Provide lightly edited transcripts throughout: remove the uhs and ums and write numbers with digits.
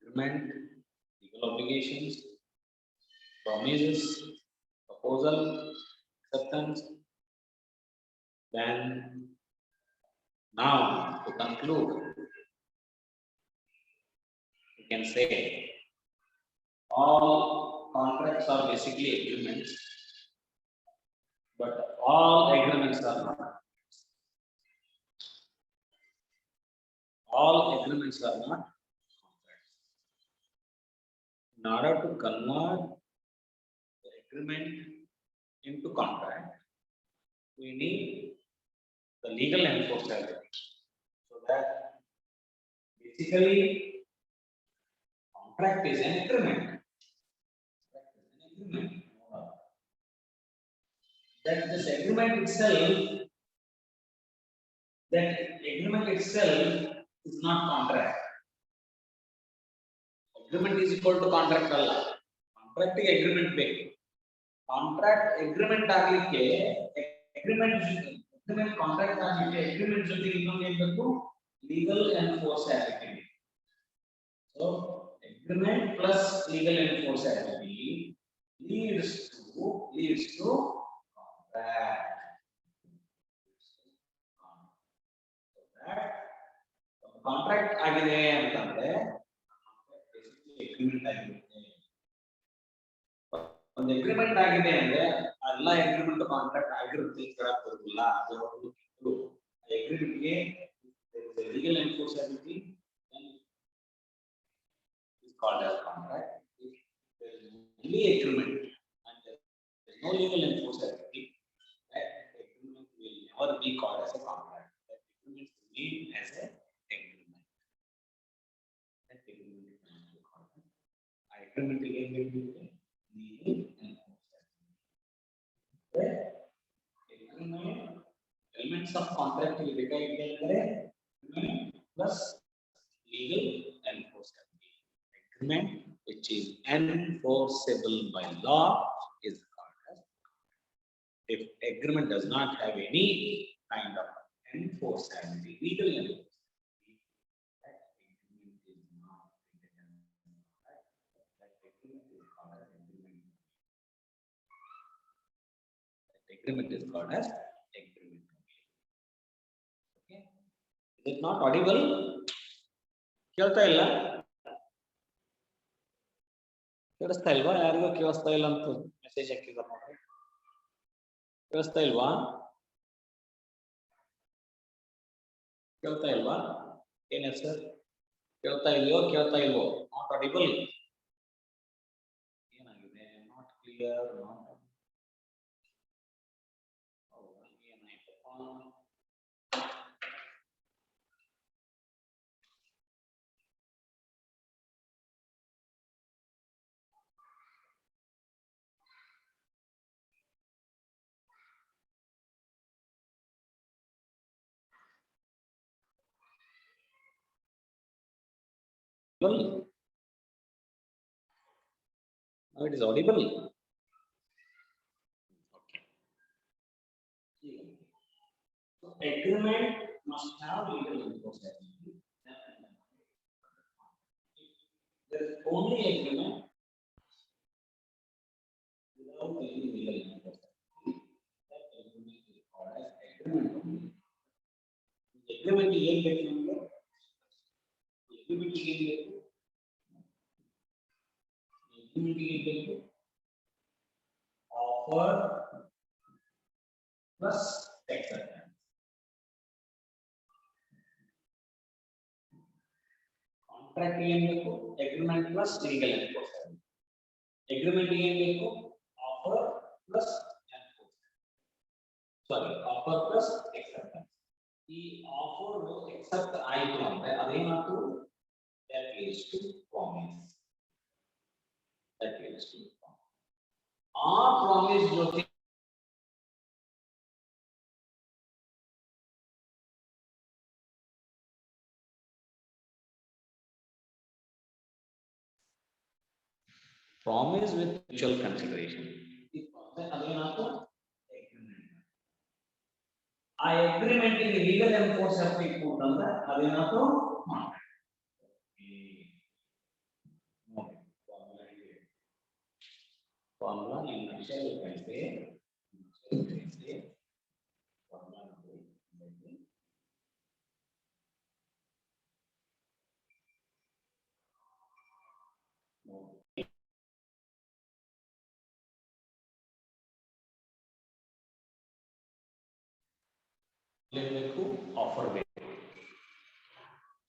agreement, legal obligations, promises, proposal, acceptance. Then now to conclude, we can say all contracts are basically agreements, but all agreements are not. All agreements are not contracts. In order to convert the agreement into contract, we need the legal enforceability. So that basically contract is an agreement. That this agreement itself is not contract. Agreement is equal to contract alla. Contract agreement ಬೇಕು. Contract agreement ಆಗಲಿಕ್ಕೆ agreement contract ಆಗಲಿಕ್ಕೆ agreement ಜೊತೆಗೆ ಇನ್ನೊಂದು ಏನು ಬೇಕು? Legal enforceability. So agreement plus legal enforceability leads to contract. Contract ಆಗಿದೆ ಅಂತಂದ್ರೆ agreement ಆಗಿರುತ್ತೆ. ಒಂದು ಅಗ್ರಿಮೆಂಟ್ ಆಗಿದೆ ಅಂದ್ರೆ ಎಲ್ಲ ಅಗ್ರಿಮೆಂಟ್ ಕಾಂಟ್ರಾಕ್ಟ್ ಆಗಿರುತ್ತೆ ಹೇಳಕ್ ಬರೋದಿಲ್ಲ. ಅದು ಅಗ್ರಿಮೆಂಟ್ಗೆ legal ಎನ್ಫೋರ್ಸಬಿಲಿಟಿ is called as contract. If there is only agreement and there is no legal enforceability, that agreement will never be called as a contract. That agreement will remain as a agreement. That agreement is not a contract. Agreement again will be legal enforceability. Okay? Agreement elements of contract will be agreement plus legal enforceability. Agreement which is enforceable by law is called as. If agreement does not have any kind of enforceability, legal enforceability, that agreement is not written as a contract. That agreement is called as agreement. That agreement is called as agreement. Okay? Is it not audible? ಕೇಳ್ತಾ ಇಲ್ಲ? ಕೇಳಿಸ್ತಾ ಇಲ್ವಾ? ಯಾರಿಗೂ ಕೇಳಿಸ್ತಾ ಇಲ್ಲ ಅಂತ message ಹಾಕಿದ್ದಾರೆ ನೋಡ್ರಿ. ಕೇಳಿಸ್ತಾ ಇಲ್ವಾ? ಕೇಳ್ತಾ ಇಲ್ವಾ? ಏನ್ ಸರ್? ಕೇಳ್ತಾ ಇದೆಯೋ ಕೇಳ್ತಾ ಇಲ್ವೋ? Not audible. ಏನಾಗಿದೆ? Not clear. ಏನಾಯ್ತಪ್ಪ? Now it is audible. Okay. So agreement must have legal enforceability. There is only agreement without any legal enforceability. That agreement is called as agreement only. Agreement ಏನು ಬೇಕು ನಮಗೆ? Agreement ಏನು ಬೇಕು? Offer plus acceptance. Contract ಏನು ಬೇಕು? Agreement plus legal enforcement. Agreement ಏನು ಬೇಕು? Offer plus enforcement. Sorry, offer plus acceptance. ಈ offer accept ಆಯಿತು ಅಂದ್ರೆ ಅದೇನಾಯ್ತು? That leads to promise. That leads to promise. ಆ ಪ್ರಾಮಿಸ್ ಜೊತೆ promise with mutual consideration. ಅದೇನಾಯ್ತು? Agreement. ಆ ಅಗ್ರಿಮೆಂಟ್ ಗೆ ಲೀಗಲ್ ಎನ್ಫೋರ್ಸ್ ಆಗಬೇಕು ಅಂತಂದ್ರೆ ಅದೇನಾದ್ರು contract. Formula in nutshell you can say formula ಬೇಕು ಆಫರ್ ಬೇಕು.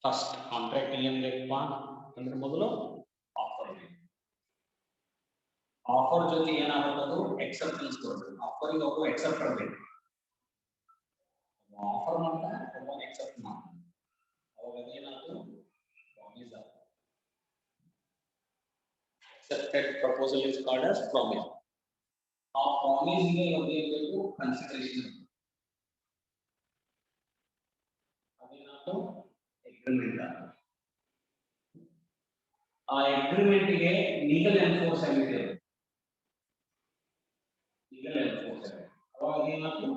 ಫಸ್ಟ್ ಕಾಂಟ್ರಾಕ್ಟ್ ಏನ್ ಬೇಕಪ್ಪ ಅಂದ್ರೆ ಮೊದಲು ಆಫರ್ ಬೇಕು. ಆಫರ್ ಜೊತೆ ಏನಾಗುತ್ತದು ಎಕ್ಸೆಪ್ಟೆನ್ಸ್ ಕೊಡಬೇಕು. ಆಫರಿಗೆ ಒಬ್ಬ ಎಕ್ಸೆಪ್ಟರ್ ಬೇಕು. ಆಫರ್ ಮಾಡ್ತಾನೆ ಒಬ್ಬ ಎಕ್ಸೆಪ್ಟ್ ಮಾಡ್ತಾನೆ. ಅವಾಗ ಏನಾಯ್ತು ಪ್ರಾಮಿಸ್ ಆಗುತ್ತೆ. accepted proposal is called as promise. ಆ ಪ್ರಾಮಿಸ್ ಗೆ ಬೇಕು ಕನ್ಸಿಡರೇಷನ್. ಅದೇನಾಯ್ತು ಅಗ್ರಿಮೆಂಟ್. ಆ ಅಗ್ರಿಮೆಂಟ್ ಗೆ ಲೀಗಲ್ ಎನ್ಫೋರ್ಸ್ ಆಗಿದೆ. ಲೀಗಲ್ ಎನ್ಫೋರ್ಸ್ ಆಗಿದೆ. ಅವಾಗ ಏನಾಯ್ತು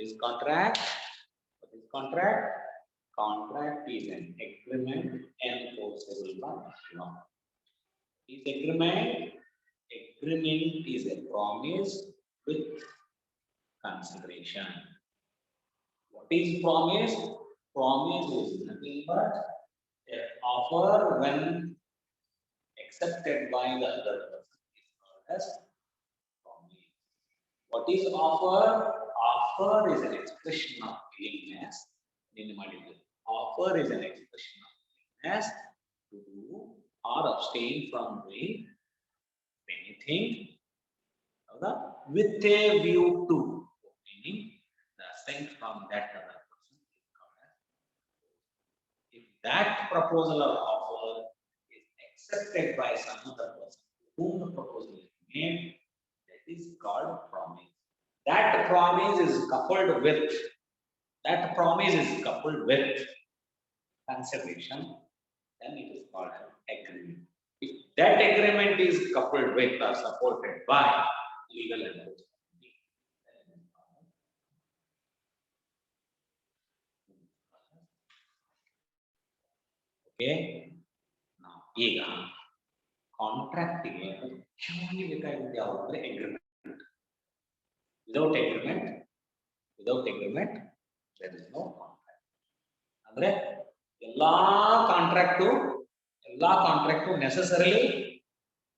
is contract. What is contract? Contract is an agreement enforceable by law. Is agreement? Agreement is a promise with consideration. What is promise? Promise is nothing but an offer when accepted by the other person is called as promise. What is offer? Offer is an expression of willingness. Offer is an expression of willingness to do or abstain from doing anything with a view to obtaining the assent from that other person. If that proposal or offer is accepted by some other person whom the proposal is made, that is called promise. That promise is coupled with consideration, then it is called an agreement. If that agreement is coupled with or supported by legal enforcement, okay. Now, ಈಗ contract ಗೆ ಮುಖ್ಯವಾಗಿ ಬೇಕಾಗಿದ್ದು ಯಾವುದು ಅಂದ್ರೆ agreement. Without agreement, there is no contract. ಅಂದ್ರೆ ಎಲ್ಲಾ contract necessarily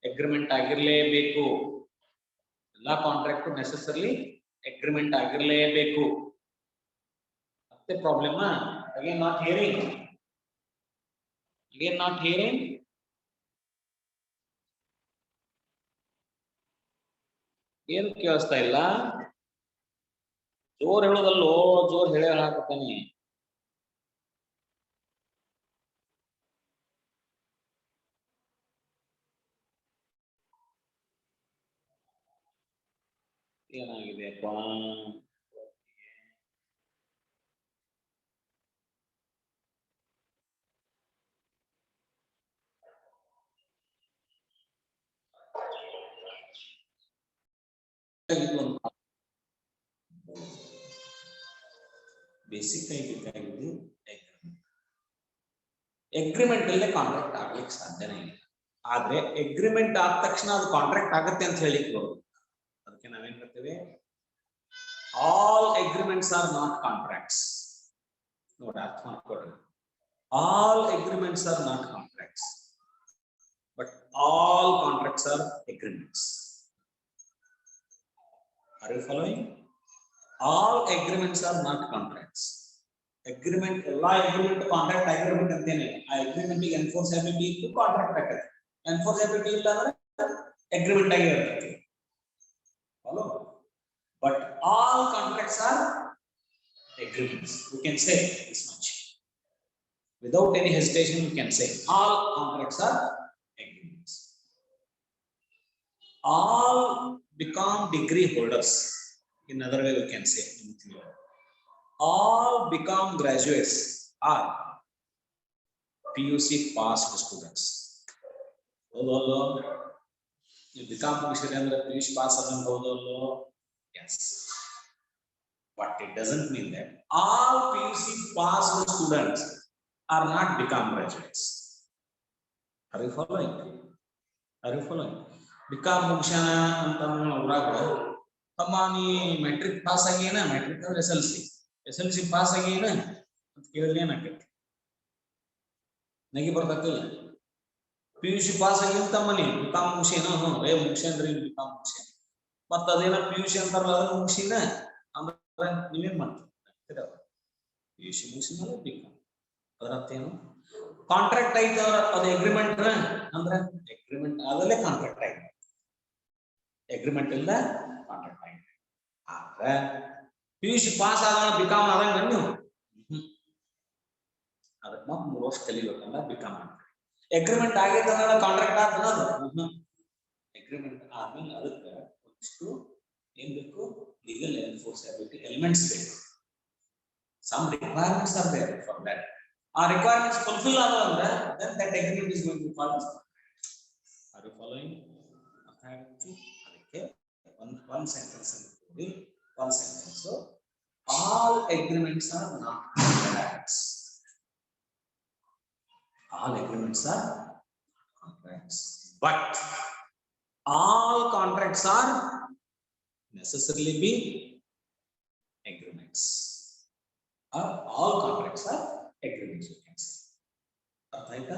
agreement ಆಗಿರಲೇಬೇಕು. ಎಲ್ಲಾ contract necessarily agreement ಆಗಿರಲೇಬೇಕು. ಮತ್ತೆ ಪ್ರಾಬ್ಲಮ್ ಅಗೇನ್ ನಾಟ್ ಹಿಯರಿಂಗ್. ಏನು ಕೇಳಿಸ್ತಾ ಇಲ್ಲ? ಜೋರ್ ಹೇಳೋದಲ್ಲೋ, ಜೋರ್ ಹೇಳಾಕತ್ತಾನೆ. ಏನಾಗಿದೆಯಪ್ಪ? ಬೇಸಿಕ್ ಆಗಿ ಬೇಕಾಗಿದ್ದು ಅಗ್ರಿಮೆಂಟ್ ಅಲ್ಲೇ ಕಾಂಟ್ರಾಕ್ಟ್ ಆಗ್ಲಿಕ್ಕೆ ಸಾಧ್ಯನೇ ಇಲ್ಲ. ಆದ್ರೆ ಅಗ್ರಿಮೆಂಟ್ ಆದ ತಕ್ಷಣ ಅದು ಕಾಂಟ್ರಾಕ್ಟ್ ಆಗುತ್ತೆ ಅಂತ ಹೇಳಿಕ್ ಬರೋದು. ಅದಕ್ಕೆ ನಾವೇನ್ ಹೇಳ್ತೇವೆ, all agreements are not contracts. ನೋಡಿ, ಅರ್ಥ ಮಾಡ್ಕೊಳ್ಳಿ. All agreements are not contracts, but all contracts are agreements. Are you following? All agreements are not contracts. Agreement, ಎಲ್ಲ agreement contract agreement ಅಂತೇನೆ. ಆ agreement ಗೆ enforceability ಇತ್ತು, contract ಆಗುತ್ತೆ. Enforceability ಇಲ್ಲ ಅಂದ್ರೆ agreement ಆಗಿ ಇರುತ್ತೆ. Follow? But all contracts are agreements. We can say this much. Without any hesitation, we can say all contracts are agreements. All become degree holders. In other way, we can say all become graduates or PUC passed students. You become Mushirendra Piyush pass yes. But it doesn't mean that all PUC passed students are not become graduates. Are you following? Are you following? Become Mushana Antana Uraga. Tamani metric pass again, metric SLC. SLC pass again. Nagi ಬರ್ತಾತಿಲ್ಲ PUC pass ಆಗಿಂತ ಮನಿ BCom ಮುಗಿಸೇನ ಮುಗಿಸೇನ್ರಿ BCom ಮುಗಿಸೇನ ಮತ್ತ ಅದೇನ PUC ಅಂತಾರಲ್ಲ ಅದನ್ನ ಮುಗಿಸಿನ ಅಂದ್ರೆ ನೀವೇನ್ ಮಾಡ್ತೀರಾ PUC ಮುಗಿಸಿದ್ಮೇಲೆ ಬಿಕಾಂ ಅದರ ಅರ್ಥ ಏನು ಕಾಂಟ್ರಾಕ್ಟ್ ಐತೆ ಅದು ಅಗ್ರಿಮೆಂಟ್ ಅಂದ್ರೆ ಅಗ್ರಿಮೆಂಟ್ ಆದಲ್ಲೇ ಕಾಂಟ್ರಾಕ್ಟ್ ಆಯ್ತು ಅಗ್ರಿಮೆಂಟ್ ಇಲ್ಲ ಕಾಂಟ್ರಾಕ್ಟ್ ಆಯ್ತು ಆದ್ರೆ PUC ಪಾಸ್ ಆದ ಬಿಕಾಂ ಆದಂಗ ನೀವು ಅದಕ್ಕೆ ನಾವು 3 ವರ್ಷ ಕಲಿಬೇಕಲ್ಲ ಬಿಕಾಂ ಅಗ್ರಿಮೆಂಟ್ ಆಗೈತೆ ಅಂದ್ರೆ ಕಾಂಟ್ರಾಕ್ಟ್ ಆಗ್ತದ ಅದು ಅಗ್ರಿಮೆಂಟ್ ಆದ್ಮೇಲೆ ಅದಕ್ಕೆ ಒಂದಿಷ್ಟು ಏನ್ ಬೇಕು ಲೀಗಲ್ ಎನ್ಫೋರ್ಸಬಿಲಿಟಿ ಎಲಿಮೆಂಟ್ಸ್ ಬೇಕು some requirements are there for that our requirements fulfill ಆದ್ರೆ then that agreement is going to be called as contract. Are you following? ಅದಕ್ಕೆ one sentence ನೋಡಿ one sentence so all agreements are not contracts. All agreements are contracts, but all contracts are necessarily be agreements. All contracts are agreements. You can say. Right?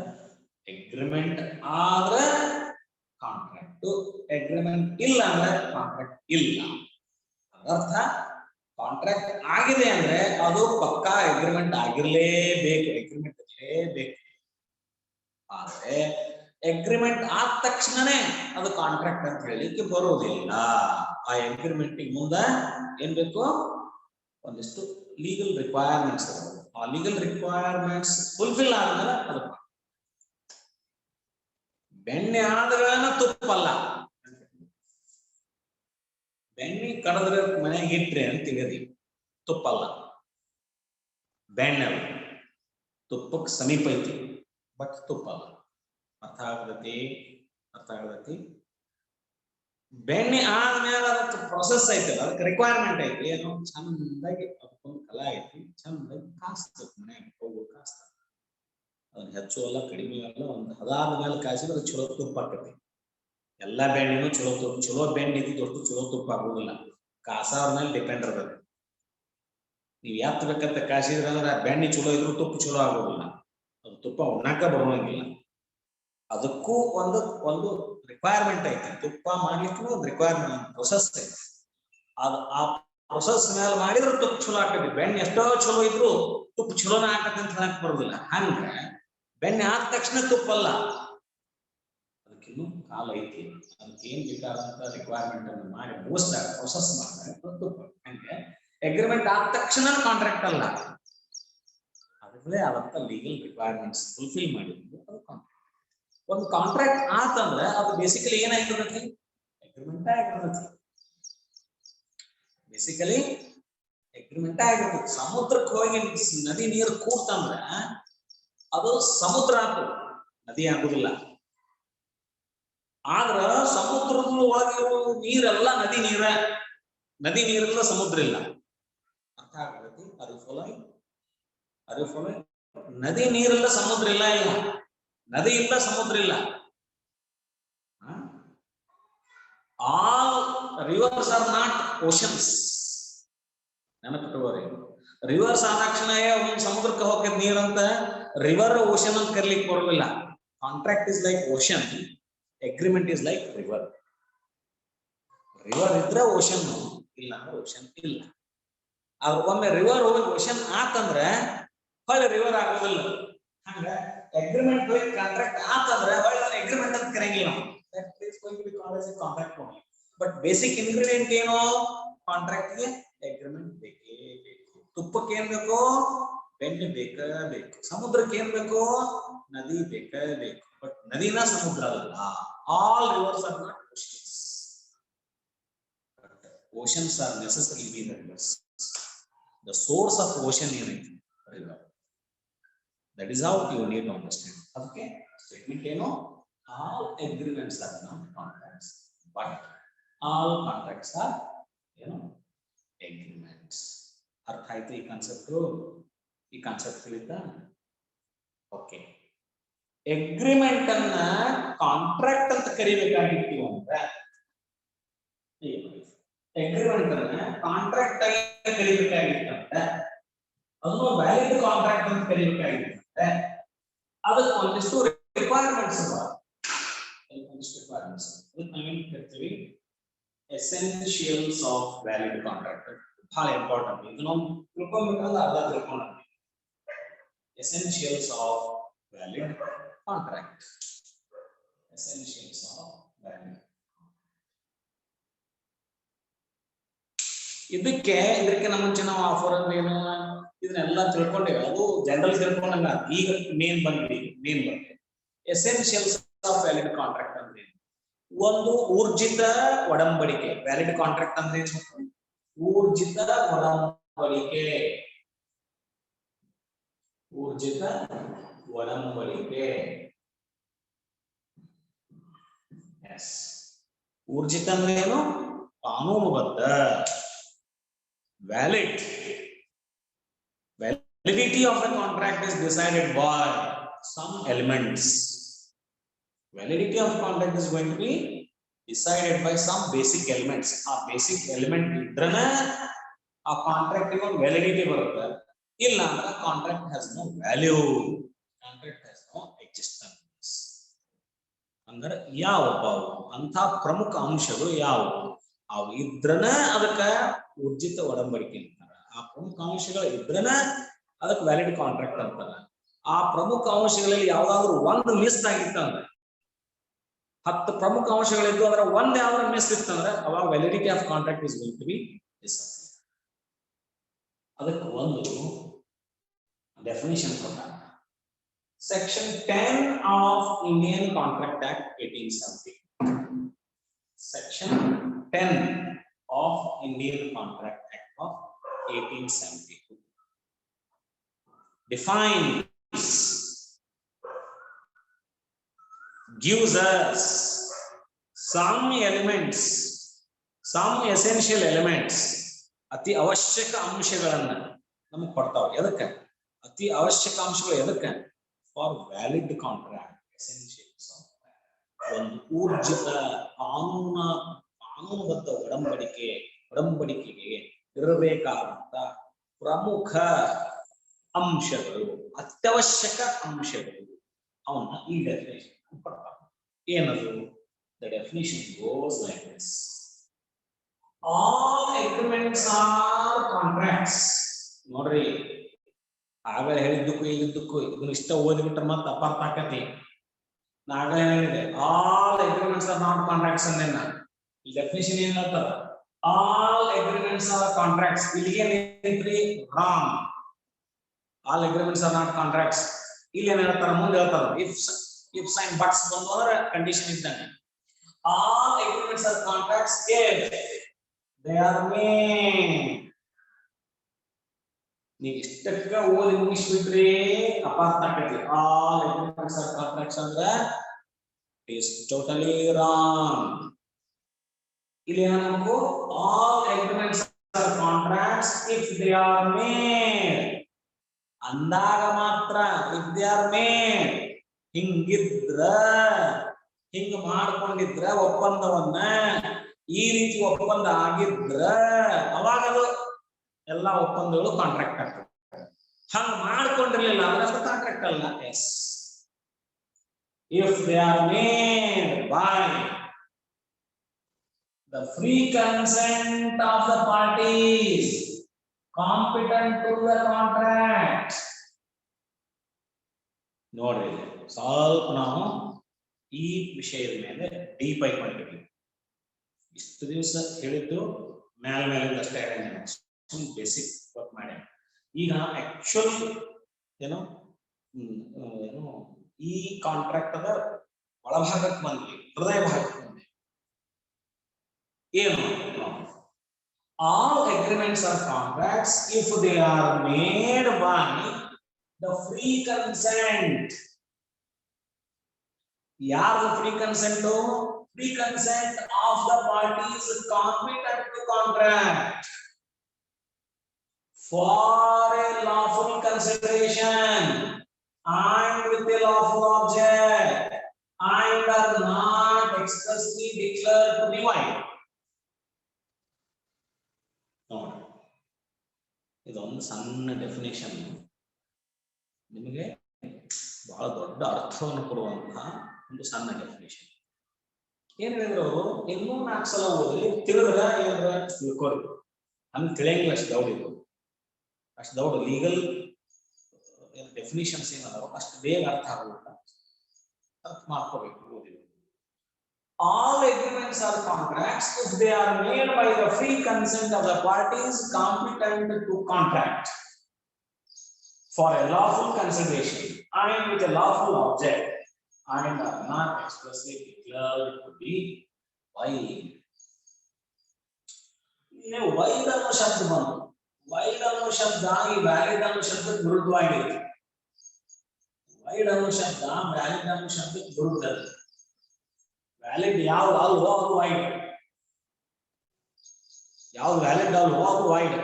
Agreement are contract. To agreement illa andre contract illa. ಅರ್ಥ contract ಆಗಿದೆ ಅಂದ್ರೆ ಅದು ಪಕ್ಕಾ agreement ಆಗಿರಲೇಬೇಕು agreement ಇರಲೇಬೇಕು ಆದ್ರೆ agreement ಆದ ತಕ್ಷಣನೇ ಅದು ಕಾಂಟ್ರಾಕ್ಟ್ ಅಂತ ಹೇಳಿಕ್ಕೆ ಬರೋದಿಲ್ಲ ಆ ಅಗ್ರಿಮೆಂಟ್ ಮುಂದೆ ಏನ್ ಬೇಕು ಒಂದಿಷ್ಟು ಲೀಗಲ್ ರಿಕ್ವೈರ್ಮೆಂಟ್ಸ್ ಆ ಲೀಗಲ್ ರಿಕ್ವೈರ್ಮೆಂಟ್ಸ್ ಫುಲ್ಫಿಲ್ ಆದ್ಮೇಲೆ ಅದು ಬೆಣ್ಣೆ ಆದ್ರೇನ ತುಪ್ಪಲ್ಲ ಬೆಣ್ಣೆ ಕಡದ್ರೆ ಮನೆಗೆ ಇಟ್ರಿ ಅಂತ ತಿಳಿದ್ರಿ ತುಪ್ಪಲ್ಲ ಬೆಣ್ಣೆ ತುಪ್ಪಕ್ಕೆ ಸಮೀಪ ಐತಿ ಬಟ್ ತುಪ್ಪಲ್ಲ ಅರ್ಥ ಆಗತೈತಿ ಬೆಣ್ಣೆ ಆದ್ಮೇಲೆ ಅದಕ್ಕೆ ಪ್ರೊಸೆಸ್ ಐತಲ್ಲ ಅದಕ್ಕೆ ರಿಕ್ವೈರ್ಮೆಂಟ್ ಐತಿ ಏನೋ ಚಂದಾಗಿ ಅದಕ್ಕೊಂದು ಕಲಾ ಐತಿ ಚಂದಾಗಿ ಕಾಸ್ತದೆ ಮನೆಗೆ ಹೋಗೋ ಕಾಸ್ತ ಅದನ್ನ ಹೆಚ್ಚು ಅಲ್ಲ ಕಡಿಮೆ ಅಲ್ಲ ಒಂದು ಹದಾದ ಮೇಲೆ ಕಾಯಿಸಿದ್ರೆ ಚಲೋ ತುಪ್ಪ ಆಕತಿ ಎಲ್ಲಾ ಬೆಣ್ಣೆನೂ ಚಲೋ ಬೆಣ್ಣೆ ಇದ್ದಿದ್ದು ಚಲೋ ತುಪ್ಪ ಆಗೋದಿಲ್ಲ ಕಾಸಾವ್ರ ಮೇಲೆ ಡಿಪೆಂಡ್ ಇರ್ತದೆ ನೀವು ಯಾತ್ ಬೇಕಂತ ಕಾಯಿಸಿದ್ರೆ ಅಂದ್ರೆ ಬೆಣ್ಣೆ ಚಲೋ ಇದ್ರು ತುಪ್ಪ ಚಲೋ ಆಗೋದಿಲ್ಲ ಅದು ತುಪ್ಪ ಉಣ್ಣಾಕ ಬರುವಂಗಿಲ್ಲ ಅದಕ್ಕೂ ಒಂದು ರಿಕ್ವೈರ್ಮೆಂಟ್ ಐತಿ ತುಪ್ಪ ಮಾಡ್ಲಿಕ್ಕೂ ಒಂದು ರಿಕ್ವೈರ್ಮೆಂಟ್ ಪ್ರೊಸೆಸ್ ಐತಿ ಅದು ಆ ಪ್ರೊಸೆಸ್ ಮೇಲೆ ಮಾಡಿದ್ರೆ ತುಪ್ಪ ಚಲೋ ಆಗ್ತದೆ ಬೆಣ್ಣೆ ಎಷ್ಟೋ ಚಲೋ ಇದ್ರು ತುಪ್ಪ ಚಲೋನ ಹಾಕತ್ತೆ ಅಂತ ಹೇಳಕ್ ಬರೋದಿಲ್ಲ ಹಂಗ ಬೆಣ್ಣೆ ಆದ ತಕ್ಷಣ ತುಪ್ಪಲ್ಲ ಅದಕ್ಕಿನ್ನೂ ಕಾಲ ಐತಿ ಅದಕ್ಕೆ ಏನ್ ಬೇಕಾದಂತ ರಿಕ್ವೈರ್ಮೆಂಟ್ ಅನ್ನು ಮಾಡಿ ಮುಗಿಸಿದಾಗ ಪ್ರೊಸೆಸ್ ಮಾಡಿದ್ರೆ ತುಪ್ಪ ಹಂಗೆ ಅಗ್ರಿಮೆಂಟ್ ಆದ ತಕ್ಷಣ ಕಾಂಟ್ರಾಕ್ಟ್ ಅಲ್ಲ ಅದರಲ್ಲೇ ಆದಂತ ಲೀಗಲ್ ರಿಕ್ವೈರ್ಮೆಂಟ್ಸ್ ಫುಲ್ಫಿಲ್ ಮಾಡಿದ್ರು ಅದು ಕಾಂಟ್ರಾಕ್ಟ್ ಒಂದು ಕಾಂಟ್ರಾಕ್ಟ್ ಆತಂದ್ರೆ ಅದು ಬೇಸಿಕಲಿ ಏನಾಗಿರ್ತೈತಿ ಅಗ್ರಿಮೆಂಟ್ ಆಗಿರ್ತೈತಿ ಬೇಸಿಕಲಿ ಅಗ್ರಿಮೆಂಟ್ ಆಗಿರ್ತೈತಿ ಸಮುದ್ರಕ್ಕೆ ಹೋಗಿ ನದಿ ನೀರು ಕೂಡ್ತಂದ್ರೆ ಅದು ಸಮುದ್ರ ಆಗ್ತದೆ ನದಿ ಆಗುದಿಲ್ಲ ಆದ್ರ ಸಮುದ್ರದ ಒಳಗಿರೋ ನೀರೆಲ್ಲ ನದಿ ನೀರೆಲ್ಲ ಸಮುದ್ರ ಇಲ್ಲ ಅರ್ಥ ಆಗತೈತಿ ಅದು ಫಾಲೋಯಿಂಗ್ ನದಿ ನೀರೆಲ್ಲ ಸಮುದ್ರ ಇಲ್ಲ ನದಿ ಇಲ್ಲ ಸಮುದ್ರ ಇಲ್ಲ all rivers are not oceans ನೆನಪಿಟ್ಟುಕೋರಿ ರಿವರ್ಸ್ ಆದ ತಕ್ಷಣ ಸಮುದ್ರಕ್ಕೆ ಹೋಗ್ತದೆ ನೀರಂತ ರಿವರ್ ಓಷನ್ ಅಂತ ಕರ್ಲಿಕ್ಕೆ ಬರೋದಿಲ್ಲ contract is like ocean agreement is like river ಇದ್ರೆ ಓಷನ್ ಇಲ್ಲ ಅಂದ್ರೆ ಓಷನ್ ಇಲ್ಲ ಆದ್ರೆ ಒಮ್ಮೆ ರಿವರ್ ಹೋಗಿ ಓಷನ್ ಆತಂದ್ರೆ ಹೊಳ್ಳಿ ರಿವರ್ ಆಗೋದಿಲ್ಲ ಹಂಗ ಅಗ್ರಿಮೆಂಟ್ ಹೋಗಿ ಕಾಂಟ್ರಾಕ್ಟ್ ಆತಂದ್ರೆ ಹೊಳ್ಳಿ ಅಗ್ರಿಮೆಂಟ್ ಅಂತ ಕರೆಯಂಗಿಲ್ಲ ಕಾಂಟ್ರಾಕ್ಟ್ ಬಟ್ ಬೇಸಿಕ್ ಇಂಗ್ರೀಡಿಯಂಟ್ ಏನು ಕಾಂಟ್ರಾಕ್ಟ್ ಗೆ ಅಗ್ರಿಮೆಂಟ್ ಬೇಕೇ ಬೇಕು ತುಪ್ಪಕ್ಕೆ ಏನ್ ಬೇಕು ಬೆಣ್ಣೆ ಬೇಕು ಸಮುದ್ರಕ್ಕೆ ಏನ್ ಬೇಕು ನದಿ ಬೇಕು ಬಟ್ ನದಿನ ಸಮುದ್ರ ಅಲ್ಲ all rivers are not oceans oceans are necessary be the rivers the source of ocean ಏನೈತಿ river that is how you need to understand okay statement all agreements are not contracts but all contracts are, you know, agreements. ಅರ್ಥ ಆಯ್ತು ಈ concept ತಿಳಿತಾ? Okay, agreement ಅನ್ನ contract ಅಂತ ಕರಿಬೇಕಾಗಿತ್ತು ಅಂದ್ರೆ, agreement ಅನ್ನ contract ಆಗಿ ಕರಿಬೇಕಾಗಿತ್ತು ಅಂದ್ರೆ, ಅದನ್ನು ವ್ಯಾಲಿಡ್ ಕಾಂಟ್ರಾಕ್ಟ್ ಅಂತ ಕರಿಬೇಕಾಗಿತ್ತು ಅಂದ್ರೆ ಅದಕ್ಕೆ ಒಂದಿಷ್ಟು ರಿಕ್ವೈರ್ಮೆಂಟ್ಸ್ ಅವ. ಅದಕ್ಕೆ ನಾವೇನ್ ಕರಿತೀವಿ? Essentials of valid contract. ಬಹಳ ಇಂಪಾರ್ಟೆಂಟ್. ಇದು ನಾವು ತಿಳ್ಕೊಬೇಕಂದ್ರೆ ಅರ್ಧ ತಿಳ್ಕೊಂಡ್ವಿ. Essentials of valid contract. Essentials of valid. ಇದಕ್ಕೆ ಮುಂಚೆ ನಾವು ಆಫರ್ ಅಂದ್ರೆ ಏನು ಇದನ್ನೆಲ್ಲ ತಿಳ್ಕೊಂಡೇವೆ. ಅದು ಜನರಲ್ ತಿಳ್ಕೊಂಡಂಗ. ಈಗ ಮೇನ್ ಬಂದ್ವಿ. ಎಸೆನ್ಷಿಯಲ್ಸ್ ಆಫ್ ವ್ಯಾಲಿಡ್ ಕಾಂಟ್ರಾಕ್ಟ್ ಅಂದ್ರೆ ಒಂದು ಊರ್ಜಿತ ಒಡಂಬಡಿಕೆ. ವ್ಯಾಲಿಡ್ ಕಾಂಟ್ರಾಕ್ಟ್ ಅಂದ್ರೆ ಊರ್ಜಿತ ಒಡಂಬಡಿಕೆ. ಊರ್ಜಿತ ಒಡಂಬಡಿಕೆ. ಎಸ್, ಊರ್ಜಿತ ಅಂದ್ರೆ ಏನು? ಕಾನೂನುಬದ್ಧ. Valid. Validity of the contract is decided by some elements. Validity of contract is going to be decided by some basic elements. A basic element idrana a contract igo validity barutte. Illa andre contract has no value. Contract has no existence. Andre yavu anta pramukha ಅಂಶಗಳು ಯಾವುವು? ಅವು ಇದ್ರನ ಅದಕ್ಕೆ ಊರ್ಜಿತ ಒಡಂಬಡಿಕೆ ಅಂತಾರೆ. ಆ ಪ್ರಮುಖ ಅಂಶಗಳು ಇದ್ರನ ಅದಕ್ಕೆ ವ್ಯಾಲಿಡ್ ಕಾಂಟ್ರಾಕ್ಟ್ ಅಂತಾರೆ. ಆ ಪ್ರಮುಖ ಅಂಶಗಳಲ್ಲಿ ಯಾವ್ದಾದ್ರು ಒಂದು ಮಿಸ್ ಆಗಿತ್ತಂದ್ರೆ, 10 ಪ್ರಮುಖ ಅಂಶಗಳಿದ್ದು ಅದರ ಒಂದ್ ಯಾವ್ದಾದ್ರು ಮಿಸ್ ಇತ್ತಂದ್ರೆ ಅವಾಗ validity of contract is going to be disappear. ಅದಕ್ಕೆ ಒಂದು ಡೆಫಿನಿಷನ್ ಕೊಟ್ಟಾಗ Section 10 of Indian Contract Act 1870. Section 10 of Indian Contract Act of 1872 defines, gives us some elements, some essential elements, ಅತಿ ಅವಶ್ಯಕ ಅಂಶಗಳನ್ನು ನಮಗೆ ಕೊಡ್ತಾವೆ. ಎದಕ್ಕೆ ಅತಿ ಅವಶ್ಯಕ ಅಂಶಗಳು? ಎದಕ್ಕೆ? For valid contract. Essentials of ಒಂದು ಊರ್ಜಿತ ಕಾನೂನುಬದ್ಧ ಒಡಂಬಡಿಕೆಗೆ ಇರಬೇಕಾದಂತ ಪ್ರಮುಖ ಅಂಶಗಳು, ಅತ್ಯವಶ್ಯಕ ಅಂಶಗಳು. ಅವನ್ನ ಈ ಡೆಫಿನೇಷನ್ ಕೊಡ್ತಾರೆ. ಏನದು? The definition goes like this: all agreements are contracts. ನೋಡ್ರಿ, ಆಗಲೇ ಹೇಳಿದ್ದಕ್ಕೂ ಈಗಿದ್ದಕ್ಕೂ ಇದನ್ನ ಇಷ್ಟ ಓದಿಬಿಟ್ರೆ ಮತ್ತೆ ಅಪಾರ್ಥ ಆಕತಿ. ನಾಗಲೇ ಹೇಳಿದೆ all agreements are not contracts ಅಂದೇನ. ಈ ಡೆಫಿನಿಷನ್ ಏನ್ ಹೇಳ್ತಾರ? All agreements are contracts. ಇಲ್ಲಿಗೆ ಏನ್ರಿ? Wrong. All agreements are not contracts. ಇಲ್ಲಿ ಏನ್ ಹೇಳ್ತಾರ? ಮುಂದೆ ಹೇಳ್ತಾರ ಇಫ್ ಸೈನ್ ಬಟ್ಸ್ ಬಂದು ಅಂದ್ರೆ ಕಂಡೀಷನ್ ಇದ್ದಂಗೆ. All agreements are contracts if they are made. ನೀವು ಇಷ್ಟಕ್ಕ ಓದಿ ಮುಗಿಸ್ಬಿಟ್ರಿ ಅಪಾರ್ಥ ಆಕತಿ. ಆಲ್ ಅಗ್ರಿಮೆಂಟ್ಸ್ ಆರ್ ಕಾಂಟ್ರಾಕ್ಟ್ಸ್ ಅಂದ್ರೆ is totally wrong. ಇಲ್ಲಿ ಏನಬೇಕು? all agreements are contracts if they are made. ಅಂದಾಗ ಮಾತ್ರ. if they are made. ಹಿಂಗಿದ್ರ, ಹಿಂಗ ಮಾಡ್ಕೊಂಡಿದ್ರ ಒಪ್ಪಂದವನ್ನ, ಈ ರೀತಿ ಒಪ್ಪಂದ ಆಗಿದ್ರ ಅವಾಗ ಅದು ಎಲ್ಲ ಒಪ್ಪಂದಗಳು ಕಾಂಟ್ರಾಕ್ಟ್ ಆಗ್ತದೆ. ಹಂಗ ಮಾಡ್ಕೊಂಡಿರ್ಲಿಲ್ಲ ಅಂದ್ರೆ ಅದು ಕಾಂಟ್ರಾಕ್ಟ್ ಅಲ್ಲ. Yes, if they are made by the free consent of the parties competent to the contract. ನೋಡ್ರಿ, ಸ್ವಲ್ಪ ನಾವು ಈ ವಿಷಯದ ಮೇಲೆ ಡೀಪ್ ಆಗಿ ಮಾಡಿದ್ವಿ. ಇಷ್ಟು ದಿವಸ ಹೇಳಿದ್ದು ಮೇಲೆ ಅಷ್ಟೇ ಬೇಸಿಕ್ ವರ್ಕ್ ಮಾಡಿ. ಈಗ ಆಕ್ಚುಲ್ ಏನು ಈ ಕಾಂಟ್ರಾಕ್ಟ್ ಅದ ಒಳಭಾಗಕ್ಕೆ ಬಂದ್ವಿ, ಹೃದಯ ಭಾಗಕ್ಕೆ ಬಂದ್ವಿ. ಏನು? all agreements are contracts if they are made by the free consent. ಯಾರ್ದು free consent? Free consent of the parties competent to contract for a lawful consideration and with a lawful object and are not expressly declared to be void. ಇದೊಂದು ಸಣ್ಣ definition ನಿಮಗೆ ಬಹಳ ದೊಡ್ಡ ಅರ್ಥವನ್ನು ಕೊಡುವಂತಹ ಒಂದು ಸಣ್ಣ ಡೆಫಿನೇಷನ್. ಏನ್ ಹೇಳಿದ್ರು ಅವರು? ಇನ್ನೂ 4 ಸಲ ಓದಿ ತಿಳಿದ್ರೆ ಏನಾರ ತಿಳ್ಕೊರಿ. ಹಂಗೆ ತಿಳಿಯಂಗಿಲ್ಲ, ಅಷ್ಟು ದೌಡ್ ಇದು, ಅಷ್ಟು ದೌಡ್ ಲೀಗಲ್ ಡೆಫಿನೇಷನ್ಸ್ ಏನದಾವ ಅಷ್ಟು ಬೇಗ ಅರ್ಥ ಆಗುವುದಿಲ್ಲ, ಅರ್ಥ ಮಾಡ್ಕೋಬೇಕು ಓದಿದ್ರು. All agreements are contracts if they are made by the free consent of the parties competent to contract for a lawful consideration and with a lawful object and are not expressly declared to be void. ನೀವು wide ಅನ್ನೋ ಶಬ್ದ ಬಂತು. Wide ಅನ್ನೋ ಶಬ್ದ ಈ valid ಅನ್ನೋ ಶಬ್ದಕ್ಕೆ ವಿರುದ್ಧವಾಗಿದೆ. ವೈಡ್ ಅನ್ನೋ ಶಬ್ದ ವ್ಯಾಲಿಡ್ ಅನ್ನೋ ಶಬ್ದಕ್ಕೆ ವಿರುದ್ಧ. ವ್ಯಾಲಿಡ್ ಯಾವ್ದು ಅಲ್ವೋ ಅದು ವೈಡ್, ಯಾವ್ದು ವ್ಯಾಲಿಡ್ ಅಲ್ವೋ ಅದು ವೈಡ್.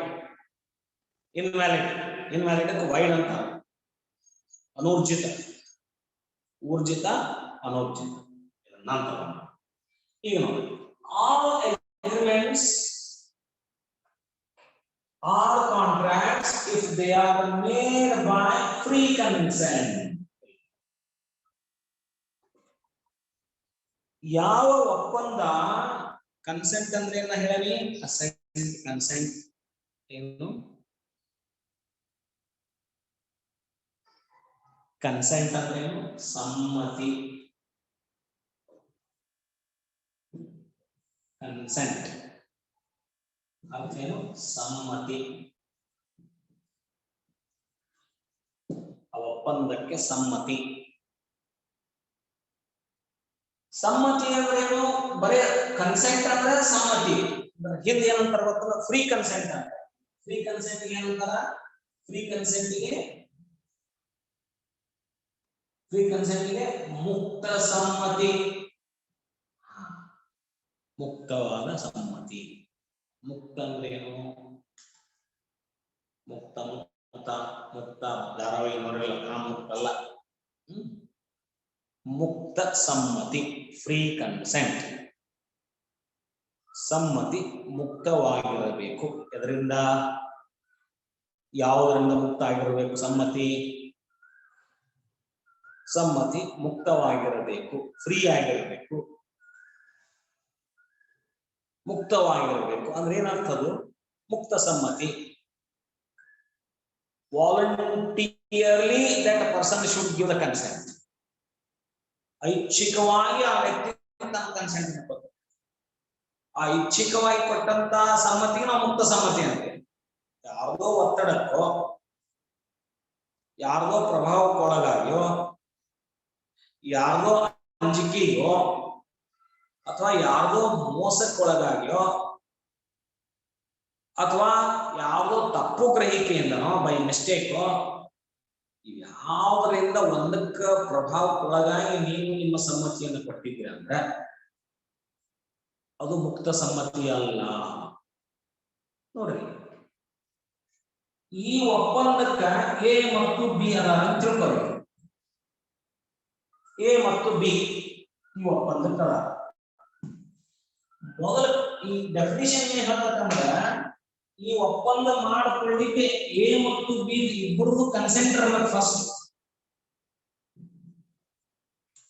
ಇನ್ವ್ಯಾಲಿಡ್ ವೈಡ್ ಅಂತ. ಅನೂರ್ಜಿತ, ಊರ್ಜಿತ, ಅನೂರ್ಜಿತ ನಂತರ. ಈಗ ನೋಡಿ, all agreements are contracts if they are made by free consent. ಯಾವ ಒಪ್ಪಂದ, ಕನ್ಸೆಂಟ್ ಅಂದ್ರೆ ಏನ ಹೇಳಿ, ಅಸೆಂಟ್, ಕನ್ಸೆಂಟ್ ಏನು? ಕನ್ಸೆಂಟ್ ಅಂದ್ರೆ ಏನು? ಸಮ್ಮತಿ. ಕನ್ಸೆಂಟ್ ಅರ್ಥೇನು? ಸಮ್ಮತಿ. ಆ ಒಪ್ಪಂದಕ್ಕೆ ಸಮ್ಮತಿ. ಸಮ್ಮತಿ ಅಂದ್ರೆ ಏನು? ಬರೇ ಕನ್ಸೆಂಟ್ ಅಂದ್ರೆ ಸಮ್ಮತಿ. ಹಿಂದೆ ಏನಂತಾರ ಗೊತ್ತಲ್ಲ, ಫ್ರೀ ಕನ್ಸೆಂಟ್ ಅಂತ. ಫ್ರೀ ಕನ್ಸೆಂಟ್ ಏನಂತಾರ? ಫ್ರೀ ಕನ್ಸೆಂಟ್ಗೆ ಮುಕ್ತ ಸಮ್ಮತಿ. ಮುಕ್ತವಾದ ಸಮ್ಮತಿ. ಮುಕ್ತ ಅಂದ್ರೆ ಏನು? ಮುಕ್ತ ಮುಕ್ತ ಮುಕ್ತ ಧಾರಾವಾಹಿ ನೋಡಿಲ್ಲ, ಆ ಮುಕ್ತ ಅಲ್ಲ. ಮುಕ್ತ ಸಮ್ಮತಿ, ಫ್ರೀ ಕನ್ಸೆಂಟ್. ಸಮ್ಮತಿ ಮುಕ್ತವಾಗಿರಬೇಕು. ಇದರಿಂದ ಯಾವುದರಿಂದ ಮುಕ್ತ ಆಗಿರಬೇಕು? ಸಮ್ಮತಿ ಮುಕ್ತವಾಗಿರಬೇಕು, ಫ್ರೀ ಆಗಿರಬೇಕು. ಮುಕ್ತವಾಗಿರಬೇಕು ಅಂದ್ರೆ ಏನರ್ಥದು? ಮುಕ್ತ ಸಮ್ಮತಿ. Voluntarily that person should give the consent. ಐಚ್ಛಿಕವಾಗಿ ಆ ವ್ಯಕ್ತಿ ಕನ್ಸೆಂಟ್ ಕೊಡ್ತಾರೆ. ಆ ಐಚ್ಛಿಕವಾಗಿ ಕೊಟ್ಟಂತ ಸಮ್ಮತಿಗೆ ನಾವು ಮುಕ್ತ ಸಮ್ಮತಿ ಅಂತೆ. ಯಾರ್ದೋ ಒತ್ತಡಕ್ಕೋ, ಯಾರ್ದೋ ಪ್ರಭಾವಕ್ಕೊಳಗಾಗಿಯೋ, ಯಾರ್ದೋ ಅಂಜಿಕೆಯೋ, ಅಥವಾ ಯಾರ್ದೋ ಮೋಸಕ್ಕೊಳಗಾಗಿಯೋ, ಅಥವಾ ಯಾವ್ದೋ ತಪ್ಪು ಗ್ರಹಿಕೆಯಿಂದನೋ, ಬೈ ಮಿಸ್ಟೇಕೋ, ಯಾವುದರಿಂದ ಒಂದಕ್ಕ ಪ್ರಭಾವಕ್ಕೊಳಗಾಗಿ ನೀವು ನಿಮ್ಮ ಸಮ್ಮತಿಯನ್ನು ಕೊಟ್ಟಿದ್ದೀರ ಅಂದ್ರೆ ಅದು ಮುಕ್ತ ಸಮ್ಮತಿ ಅಲ್ಲ. ನೋಡ್ರಿ, ಈ ಒಪ್ಪಂದಕ್ಕ ಎ ಮತ್ತು ಬಿ ಅದ ಅಂತ ತಿಳ್ಕೊಳ್ಳಿ. ಎ ಮತ್ತು ಬಿ ಈ ಒಪ್ಪಂದಕ್ಕ ಅದ. ಮೊದಲು ಈ ಡೆಫಿನಿಷನ್ ಏನ್ ಹೇಳ್ತಂದ್ರ, ಈ ಒಪ್ಪಂದ ಮಾಡಿಕೊಳ್ಳಿಕ್ಕೆ ಎ ಮತ್ತು ಬಿ ಇಬ್ಬರದು ಕನ್ಸೆಂಟ್ ಇರ್ಬೇಕು. ಫಸ್ಟ್